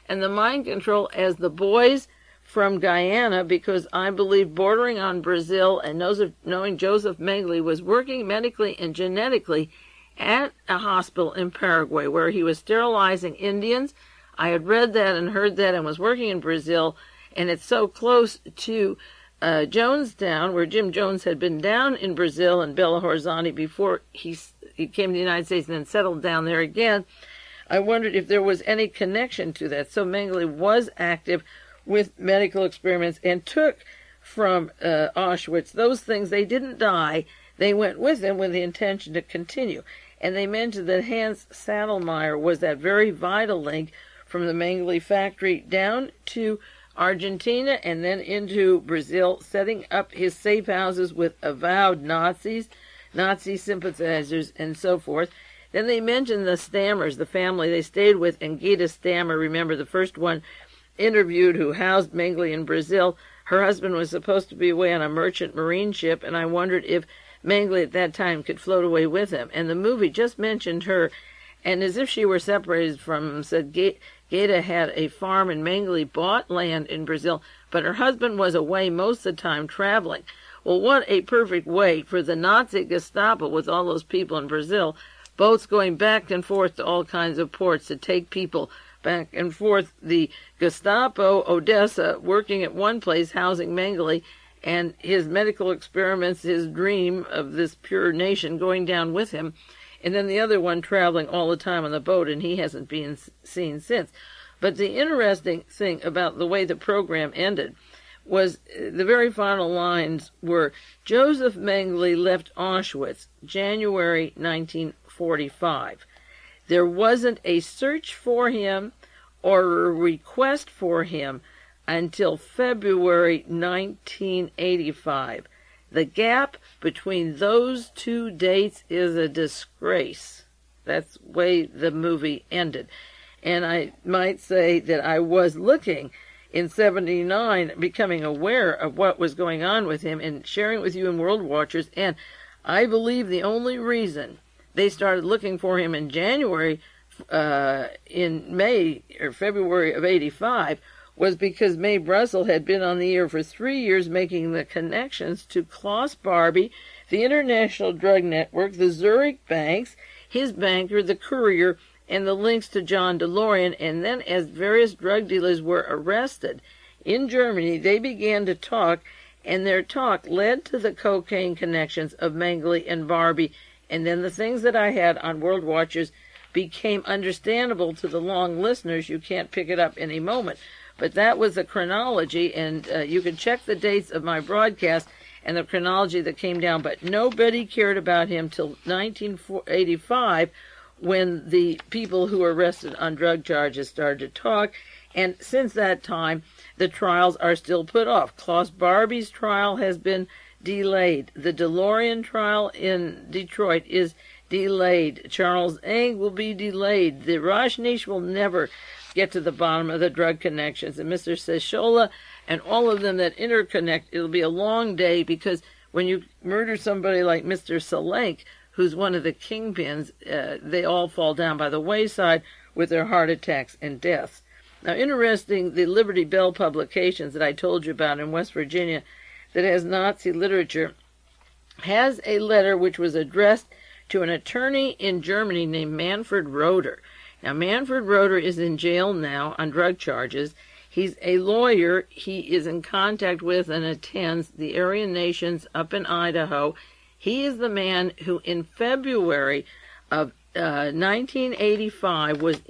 [SPEAKER 1] and the mind control as the boys from Guyana, because I believe bordering on Brazil, and knowing Joseph Mengele was working medically and genetically at a hospital in Paraguay where he was sterilizing Indians. I had read that and heard that, and was working in Brazil, and it's so close to Jonestown, where Jim Jones had been down in Brazil and Belo Horizonte before he came to the United States and then settled down there again. I wondered if there was any connection to that. So Mengele was active with medical experiments and took from Auschwitz those things. They didn't die. They went with him with the intention to continue. And they mentioned that Hans Sadelmeyer was that very vital link from the Mengele factory down to Argentina and then into Brazil, setting up his safe houses with avowed Nazis, Nazi sympathizers, and so forth. Then they mentioned the Stammers, the family they stayed with, and Gita Stammer, remember the first one interviewed, who housed Mengele in Brazil. Her husband was supposed to be away on a merchant marine ship, and I wondered if Mengele at that time could float away with him. And the movie just mentioned her, and as if she were separated from him, said Geta had a farm and Mengele bought land in Brazil, but her husband was away most of the time traveling. Well, what a perfect way for the Nazi Gestapo with all those people in Brazil, boats going back and forth to all kinds of ports to take people back and forth. The Gestapo, Odessa, working at one place, housing Mengele, and his medical experiments, his dream of this pure nation going down with him, and then the other one traveling all the time on the boat, and he hasn't been seen since. But the interesting thing about the way the program ended was the very final lines were, Joseph Mengele left Auschwitz, January 1945. There wasn't a search for him or a request for him until February 1985. The gap between those two dates is a disgrace. That's the way the movie ended. And I might say that I was looking in 79, becoming aware of what was going on with him and sharing it with you in World Watchers, and I believe the only reason they started looking for him in January, in May or February of 85, was because Mae Brussell had been on the air for 3 years making the connections to Klaus Barbie, the International Drug Network, the Zurich banks, his banker, the Courier, and the links to John DeLorean. And then as various drug dealers were arrested in Germany, they began to talk, and their talk led to the cocaine connections of Mengele and Barbie. And then the things that I had on World Watchers became understandable to the long listeners. You can't pick it up any moment. But that was the chronology, and you can check the dates of my broadcast and the chronology that came down. But nobody cared about him till 1985, when the people who were arrested on drug charges started to talk. And since that time, the trials are still put off. Klaus Barbie's trial has been delayed. The DeLorean trial in Detroit is delayed. Charles Eng will be delayed. The Rajneesh will never get to the bottom of the drug connections. And Mr. Sjeklocha and all of them that interconnect, it'll be a long day, because when you murder somebody like Mr. Celenk, who's one of the kingpins, they all fall down by the wayside with their heart attacks and deaths. Now, interesting, the Liberty Bell publications that I told you about in West Virginia that has Nazi literature has a letter which was addressed to an attorney in Germany named Manfred Roeder. Now, Manfred Roeder is in jail now on drug charges. He's a lawyer. He is in contact with and attends the Aryan Nations up in Idaho. He is the man who in February of 1985 was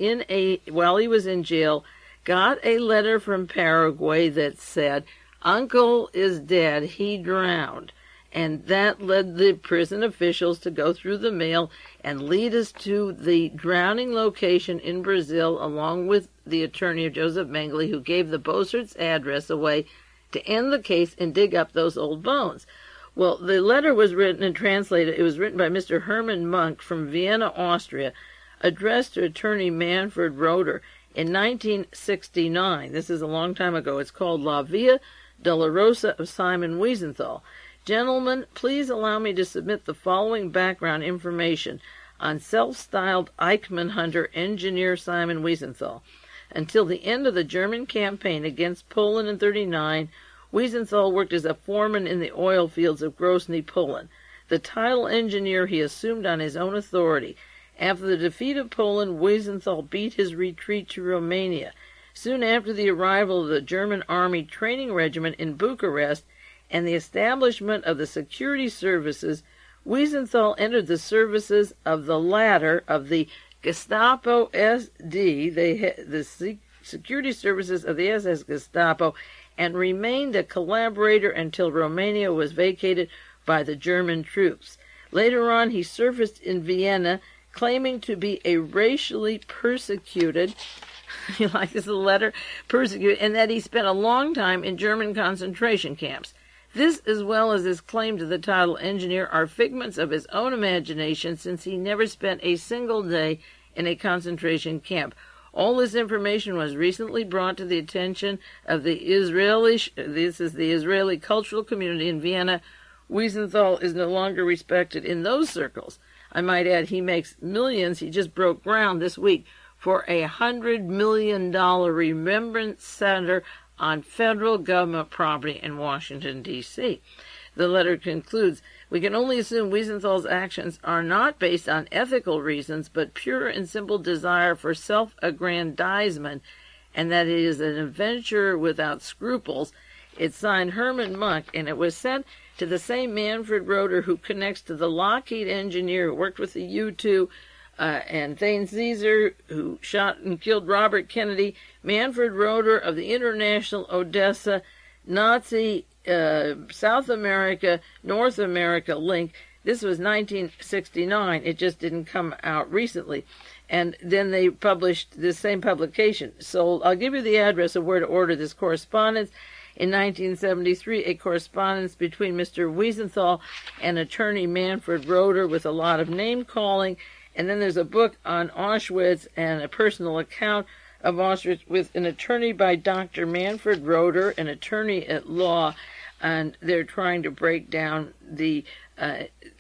[SPEAKER 1] while he was in jail, got a letter from Paraguay that said, "Uncle is dead, he drowned." And that led the prison officials to go through the mail and lead us to the drowning location in Brazil, along with the attorney of Joseph Mengele, who gave the Bosert's address away to end the case and dig up those old bones. Well, the letter was written and translated. It was written by Mr. Herman Munk from Vienna, Austria, addressed to attorney Manfred Roeder in 1969. This is a long time ago. It's called La Via Dolorosa of Simon Wiesenthal. Gentlemen, please allow me to submit the following background information on self-styled Eichmann hunter engineer Simon Wiesenthal. Until the end of the German campaign against Poland in 1939, Wiesenthal worked as a foreman in the oil fields of Grozny, Poland. The title engineer he assumed on his own authority. After the defeat of Poland, Wiesenthal beat his retreat to Romania. Soon after the arrival of the German Army Training Regiment in Bucharest and the establishment of the security services, Wiesenthal entered the services of the latter, of the Gestapo SD, the security services of the SS Gestapo, and remained a collaborator until Romania was vacated by the German troops. Later on, he surfaced in Vienna, claiming to be a racially persecuted, you like this little letter, persecuted, and that he spent a long time in German concentration camps. This, as well as his claim to the title engineer, are figments of his own imagination, since he never spent a single day in a concentration camp. All this information was recently brought to the attention of the Israeli cultural community in Vienna. Wiesenthal is no longer respected in those circles. I might add he makes millions. He just broke ground this week for a $100 million remembrance center on federal government property in Washington, D.C. The letter concludes, we can only assume Wiesenthal's actions are not based on ethical reasons, but pure and simple desire for self-aggrandizement, and that it is an adventurer without scruples. It's signed Herman Monk, and it was sent to the same Manfred Roeder who connects to the Lockheed engineer who worked with the U-2, and Thane Caesar, who shot and killed Robert Kennedy, Manfred Roeder of the International Odessa Nazi South America, North America link. This was 1969. It just didn't come out recently. And then they published this same publication. So I'll give you the address of where to order this correspondence. In 1973, a correspondence between Mr. Wiesenthal and attorney Manfred Roeder with a lot of name-calling. And then there's a book on Auschwitz and a personal account of Auschwitz with an attorney by Dr. Manfred Roeder, an attorney at law, and they're trying to break down the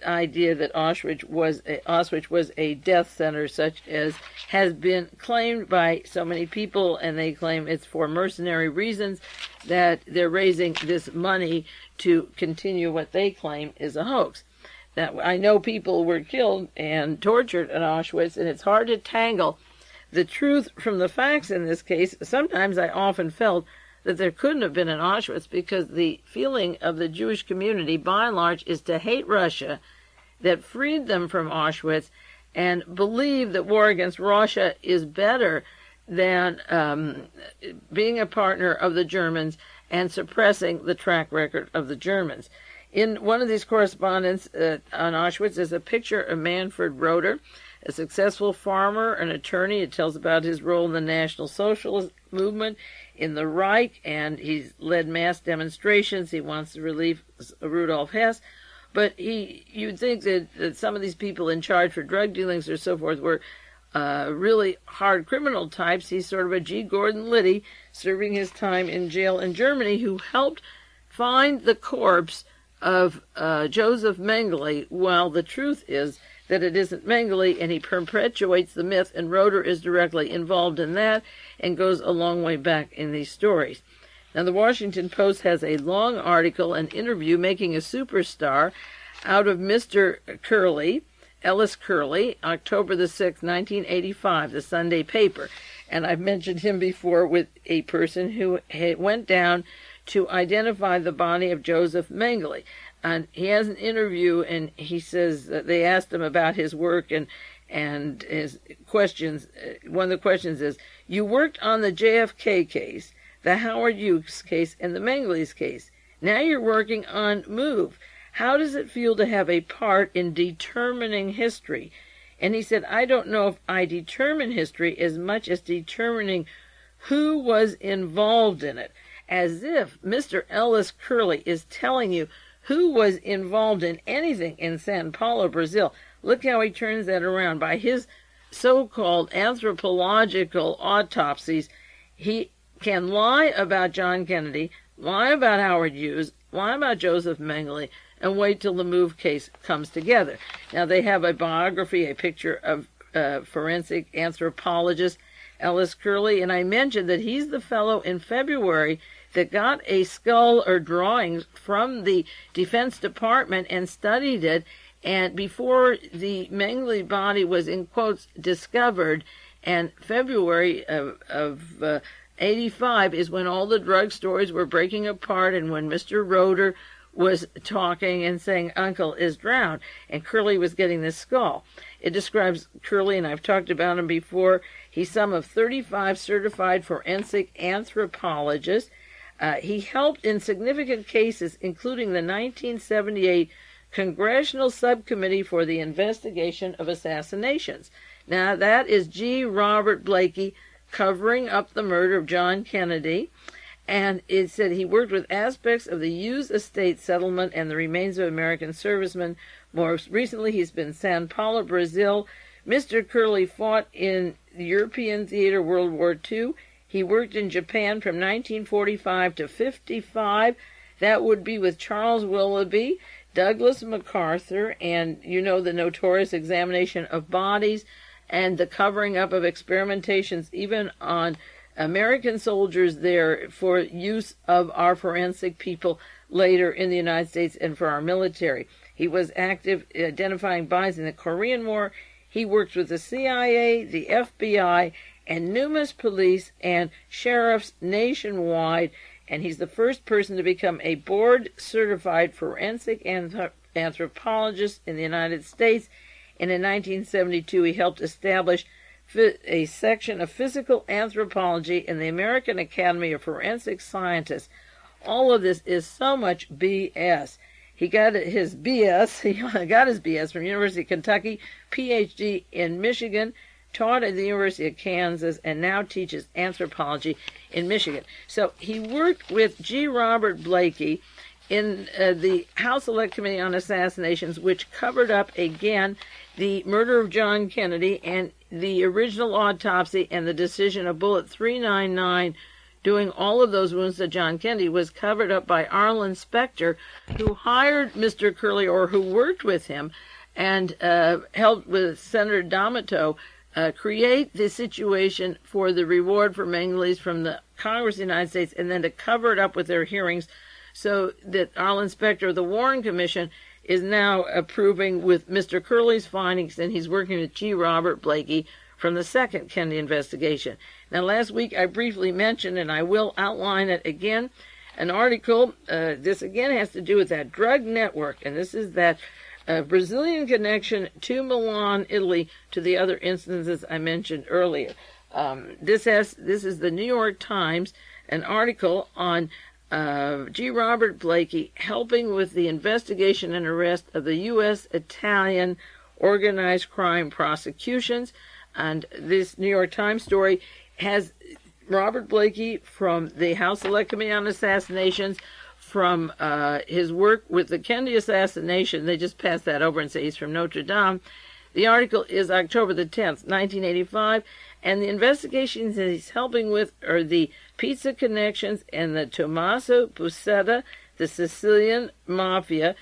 [SPEAKER 1] idea that Auschwitz was a death center, such as has been claimed by so many people, and they claim it's for mercenary reasons, that they're raising this money to continue what they claim is a hoax. Now, I know people were killed and tortured at Auschwitz, and it's hard to tangle the truth from the facts in this case. Sometimes I often felt that there couldn't have been an Auschwitz because the feeling of the Jewish community, by and large, is to hate Russia, that freed them from Auschwitz, and believe that war against Russia is better than being a partner of the Germans and suppressing the track record of the Germans. In one of these correspondence on Auschwitz is a picture of Manfred Roeder, a successful farmer, an attorney. It tells about his role in the National Socialist movement in the Reich, and he's led mass demonstrations. He wants to relieve Rudolf Hess. But you'd think that some of these people in charge for drug dealings or so forth were really hard criminal types. He's sort of a G. Gordon Liddy serving his time in jail in Germany, who helped find the corpse of Joseph Mengele, while the truth is that it isn't Mengele, and he perpetuates the myth, and Roeder is directly involved in that and goes a long way back in these stories. Now, the Washington Post has a long article, an interview, making a superstar out of Mr. Kerley, Ellis Kerley, October the 6th, 1985, the Sunday paper. And I've mentioned him before with a person who went down to identify the body of Joseph Mengele. And he has an interview, and he says that they asked him about his work and his questions. One of the questions is, you worked on the JFK case, the Howard Hughes case, and the Mengele's case. Now you're working on MOVE. How does it feel to have a part in determining history? And he said, I don't know if I determine history as much as determining who was involved in it. As if Mr. Ellis Kerley is telling you who was involved in anything in Sao Paulo, Brazil. Look how he turns that around. By his so-called anthropological autopsies, he can lie about John Kennedy, lie about Howard Hughes, lie about Joseph Mengele, and wait till the MOVE case comes together. Now, they have a biography, a picture of forensic anthropologist Ellis Kerley, and I mentioned that he's the fellow in February that got a skull or drawings from the Defense Department and studied it, and before the Mengele body was, in quotes, discovered, and February of 85 is when all the drug stories were breaking apart, and when Mr. Roeder was talking and saying Uncle is drowned, and Kerley was getting this skull. It describes Kerley, and I've talked about him before. He's some of 35 certified forensic anthropologists. He helped in significant cases, including the 1978 Congressional Subcommittee for the Investigation of Assassinations. Now, that is G. Robert Blakey covering up the murder of John Kennedy. And it said he worked with aspects of the Hughes estate settlement and the remains of American servicemen. More recently, he's been in Sao Paulo, Brazil, Mr. Kerley fought in the European theater World War II. He worked in Japan from 1945 to 55. That would be with Charles Willoughby, Douglas MacArthur, and the notorious examination of bodies and the covering up of experimentations even on American soldiers there for use of our forensic people later in the United States and for our military. He was active identifying bodies in the Korean War. He worked with the CIA, the FBI, and numerous police and sheriffs nationwide, and he's the first person to become a board-certified forensic anthropologist in the United States. And in 1972, he helped establish a section of physical anthropology in the American Academy of Forensic Scientists. All of this is so much BS. He got his BS from University of Kentucky, PhD in Michigan, taught at the University of Kansas, and now teaches anthropology in Michigan. So he worked with G. Robert Blakey in the House Select Committee on Assassinations, which covered up again the murder of John Kennedy and the original autopsy and the decision of Bullet 399 doing all of those wounds to John Kennedy was covered up by Arlen Specter, who hired Mr. Kerley, or who worked with him, and helped with Senator D'Amato create the situation for the reward for Mengele from the Congress of the United States, and then to cover it up with their hearings so that Arlen Specter of the Warren Commission is now approving with Mr. Kerley's findings, and he's working with G. Robert Blakey from the second Kennedy investigation. Now, last week I briefly mentioned, and I will outline it again, an article. This again has to do with that drug network, and this is that Brazilian connection to Milan, Italy, to the other instances I mentioned earlier. This is the New York Times, an article on G. Robert Blakey helping with the investigation and arrest of the U.S.-Italian organized crime prosecutions. And this New York Times story has Robert Blakey from the House Select Committee on Assassinations, from his work with the Kennedy assassination. They just passed that over and say he's from Notre Dame. The article is October the 10th, 1985, and the investigations that he's helping with are the pizza connections and the Tomasi Buscetta, the Sicilian mafia,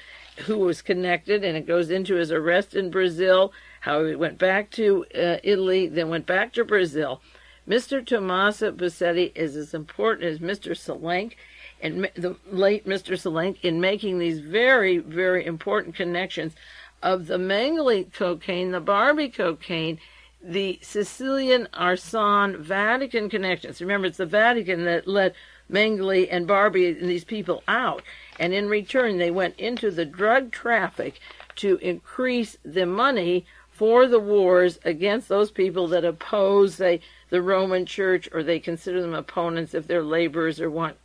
[SPEAKER 1] who was connected, and it goes into his arrest in Brazil, how he went back to Italy, then went back to Brazil. Mr. Tomasi Buscetta is as important as Mr. Celenk, and the late Mr. Celenk, in making these very, very important connections of the Mengele cocaine, the Barbie cocaine, the Sicilian arson, Vatican connections. Remember, it's the Vatican that let Mengele and Barbie and these people out. And in return, they went into the drug traffic to increase the money for the wars against those people that oppose, say, the Roman Church, or they consider them opponents if they're laborers or want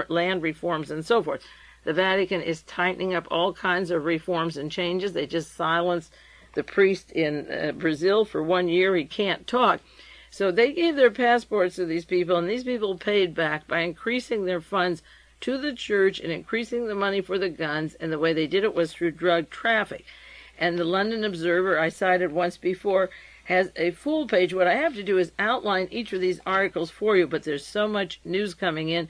[SPEAKER 1] land reforms and so forth. The Vatican is tightening up all kinds of reforms and changes. They just silenced the priest in Brazil for 1 year. He can't talk. So they gave their passports to these people, and these people paid back by increasing their funds to the church and increasing the money for the guns, and the way they did it was through drug traffic. And the London Observer, I cited once before, has a full page. What I have to do is outline each of these articles for you, but there's so much news coming in.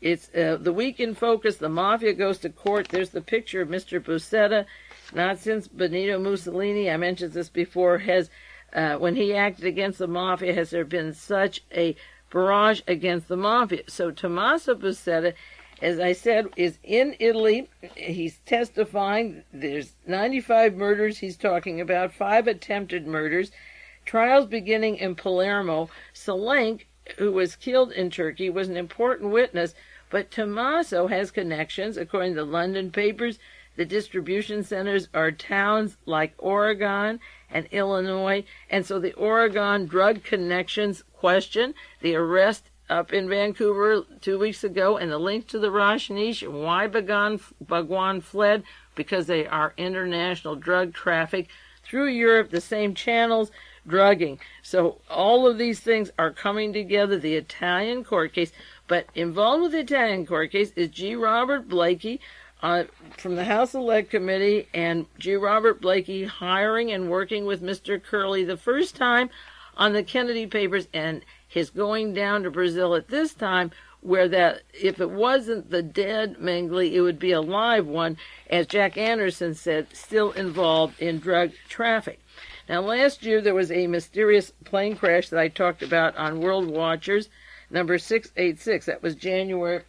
[SPEAKER 1] It's the week in focus. The mafia goes to court. There's the picture of Mr. Buscetta. Not since Benito Mussolini, I mentioned this before, has when he acted against the mafia, has there been such a barrage against the mafia. So Tomasi Buscetta, as I said, is in Italy. He's testifying. There's 95 murders he's talking about, 5 attempted murders, trials beginning in Palermo. Celenk, who was killed in Turkey, was an important witness, but Tommaso has connections. According to the London papers, the distribution centers are towns like Oregon and Illinois, and so the Oregon drug connections question, the arrest up in Vancouver 2 weeks ago, and the link to the Rajneesh, and why Bhagwan fled, because they are international drug traffic through Europe, the same channels, drugging. So all of these things are coming together. The Italian court case, but involved with the Italian court case is G. Robert Blakey, from the House Select Committee and G. Robert Blakey hiring and working with Mr. Kerley the first time on the Kennedy papers, and his going down to Brazil at this time, where that if it wasn't the dead Mengele, it would be a live one, as Jack Anderson said, still involved in drug traffic. Now, last year there was a mysterious plane crash that I talked about on World Watchers, number 686. That was January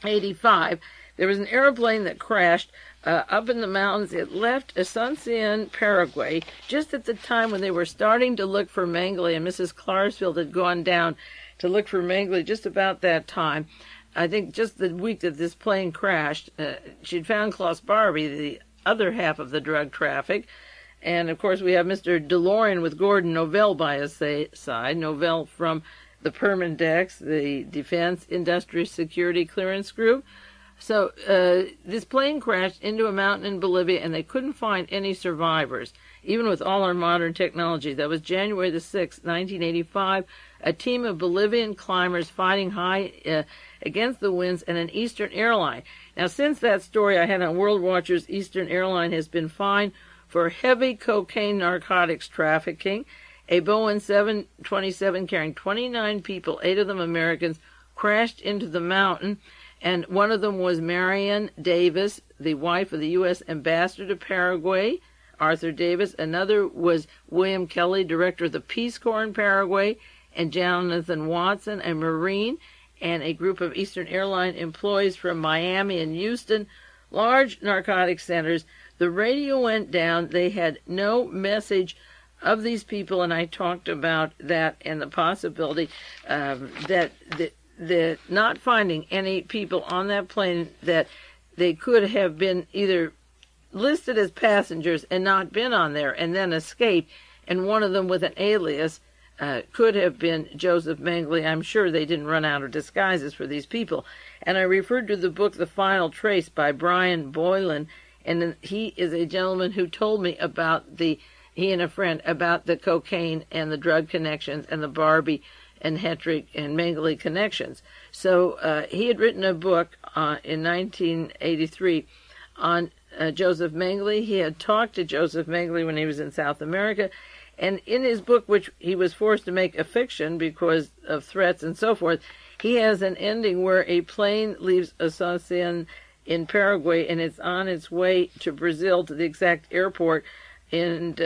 [SPEAKER 1] 85. There was an airplane that crashed up in the mountains. It left Asuncion, Paraguay, just at the time when they were starting to look for Mengele, and Mrs. Clarsfield had gone down to look for Mengele just about that time. I think just the week that this plane crashed, she'd found Klaus Barbie, the other half of the drug traffic. And, of course, we have Mr. DeLorean with Gordon Novell by his side. Novell from the Permindex, the Defense Industry Security Clearance Group. So this plane crashed into a mountain in Bolivia, and they couldn't find any survivors, even with all our modern technology. That was January the 6th, 1985. A team of Bolivian climbers fighting high against the winds and an Eastern airline. Now, since that story I had on World Watchers, Eastern Airline has been fined for heavy cocaine narcotics trafficking. A Boeing 727 carrying 29 people, 8 of them Americans, crashed into the mountain, and one of them was Marion Davis, the wife of the U.S. ambassador to Paraguay, Arthur Davis. Another was William Kelly, director of the Peace Corps in Paraguay, and Jonathan Watson, a Marine, and a group of Eastern Airline employees from Miami and Houston, large narcotic centers. The radio went down. They had no message of these people, and I talked about that and the possibility that the not finding any people on that plane, that they could have been either listed as passengers and not been on there and then escaped, and one of them with an alias could have been Joseph Mengele. I'm sure they didn't run out of disguises for these people. And I referred to the book The Final Trace by Brian Boylan, and he is a gentleman who told me about he and a friend, about the cocaine and the drug connections and the Barbie and Hetrick and Mengele connections. So he had written a book in 1983 on Joseph Mengele. He had talked to Joseph Mengele when he was in South America, and in his book, which he was forced to make a fiction because of threats and so forth, he has an ending where a plane leaves Asuncion in Paraguay, and it's on its way to Brazil, to the exact airport, and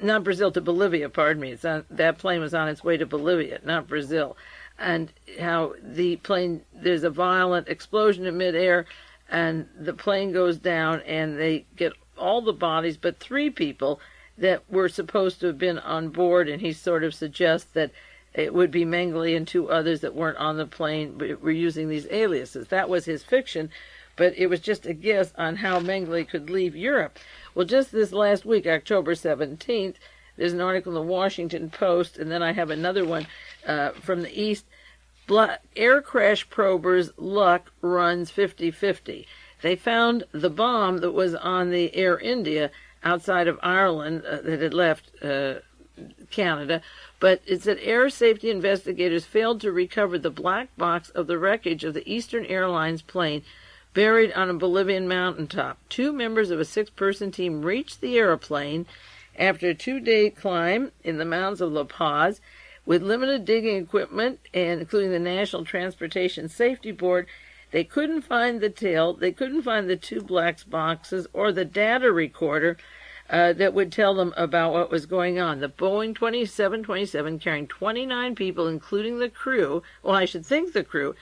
[SPEAKER 1] not Brazil, to Bolivia, pardon me. That plane was on its way to Bolivia, not Brazil. And how the plane, there's a violent explosion in midair, and the plane goes down, and they get all the bodies but 3 people that were supposed to have been on board, and he sort of suggests that it would be Mengele and 2 others that weren't on the plane, but were using these aliases. That was his fiction, but it was just a guess on how Mengele could leave Europe. Well, just this last week, October 17th, there's an article in the Washington Post, and then I have another one from the East. Air crash probers' luck runs 50-50. They found the bomb that was on the Air India outside of Ireland that had left Canada, but it said air safety investigators failed to recover the black box of the wreckage of the Eastern Airlines plane buried on a Bolivian mountaintop. 2 members of a 6-person team reached the airplane after a 2-day climb in the mountains of La Paz with limited digging equipment, and including the National Transportation Safety Board. They couldn't find the tail, they couldn't find the 2 black boxes or the data recorder that would tell them about what was going on. The Boeing 727 carrying 29 people, including the crew, well, I should think the crew,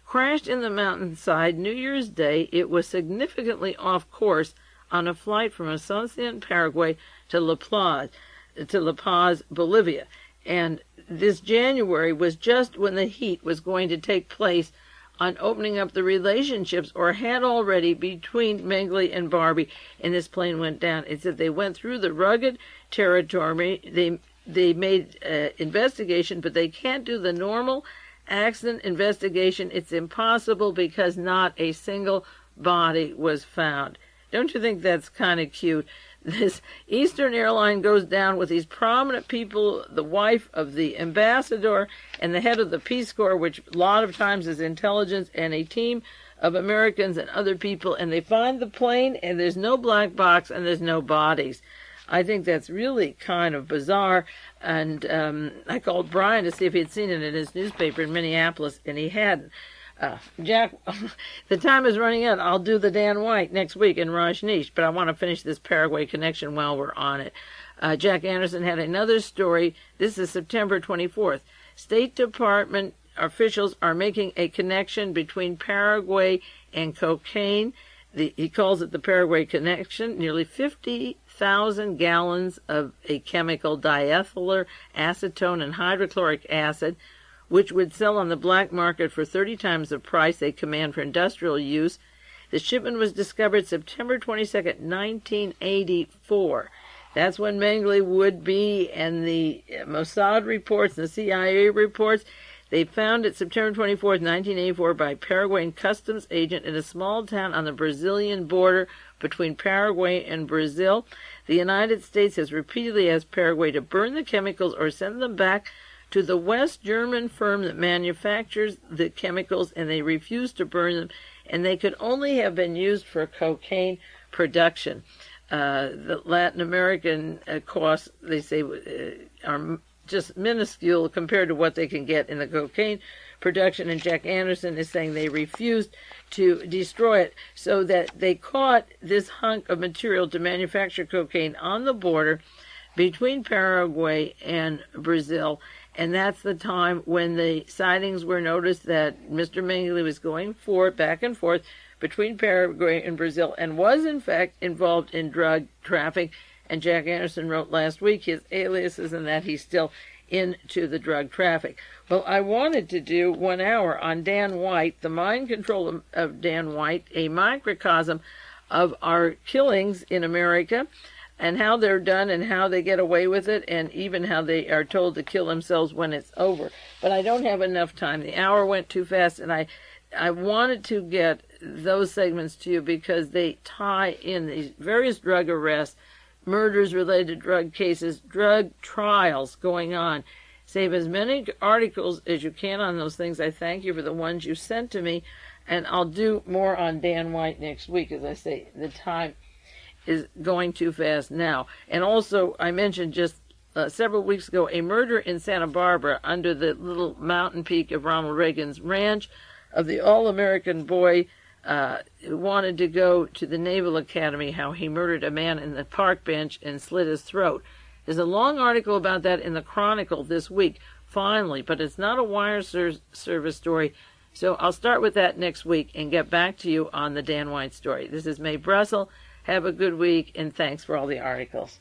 [SPEAKER 1] crashed in the mountainside New Year's Day. It was significantly off course on a flight from Asuncion, Paraguay to La Paz, Bolivia. And this January was just when the heat was going to take place on opening up the relationships, or had already, between Mengele and Barbie, and this plane went down. It said they went through the rugged territory. They made investigation, but they can't do the normal accident investigation. It's impossible because not a single body was found. Don't you think that's kind of cute? This Eastern Airline goes down with these prominent people, the wife of the ambassador and the head of the Peace Corps, which a lot of times is intelligence, and a team of Americans and other people, and they find the plane, and there's no black box, and there's no bodies. I think that's really kind of bizarre, and I called Brian to see if he had seen it in his newspaper in Minneapolis, and he hadn't. Jack, the time is running out. I'll do the Dan White next week in Rajneesh, but I want to finish this Paraguay connection while we're on it. Jack Anderson had another story. This is September 24th. State Department officials are making a connection between Paraguay and cocaine. He calls it the Paraguay connection. Nearly 50,000 gallons of a chemical, diethyl acetone and hydrochloric acid, which would sell on the black market for 30 times the price they command for industrial use. The shipment was discovered September 22nd, 1984. That's when Mengele would be, and the Mossad reports and the CIA reports. They found it September 24th, 1984 by Paraguayan customs agent in a small town on the Brazilian border between Paraguay and Brazil. The United States has repeatedly asked Paraguay to burn the chemicals or send them back to the West German firm that manufactures the chemicals, and they refused to burn them, and they could only have been used for cocaine production. The Latin American costs, they say, are just minuscule compared to what they can get in the cocaine production, and Jack Anderson is saying they refused to destroy it, so that they caught this hunk of material to manufacture cocaine on the border between Paraguay and Brazil. And that's the time when the sightings were noticed that Mr. Mengele was going back and forth between Paraguay and Brazil, and was in fact involved in drug trafficking. And Jack Anderson wrote last week his aliases and that he's still into the drug traffic. Well, I wanted to do 1 hour on Dan White, the mind control of Dan White, a microcosm of our killings in America, and how they're done and how they get away with it, and even how they are told to kill themselves when it's over. But I don't have enough time. The hour went too fast, and I wanted to get those segments to you because they tie in these various drug arrests, murders related to drug cases, drug trials going on. Save as many articles as you can on those things. I thank you for the ones you sent to me, and I'll do more on Dan White next week. As I say, the time is going too fast now. And also, I mentioned just several weeks ago a murder in Santa Barbara under the little mountain peak of Ronald Reagan's ranch of the all-American boy who wanted to go to the Naval Academy, how he murdered a man in the park bench and slit his throat. There's a long article about that in the Chronicle this week, finally, but it's not a wire service story. So I'll start with that next week and get back to you on the Dan White story. This is Mae Brussell. Have a good week, and thanks for all the articles.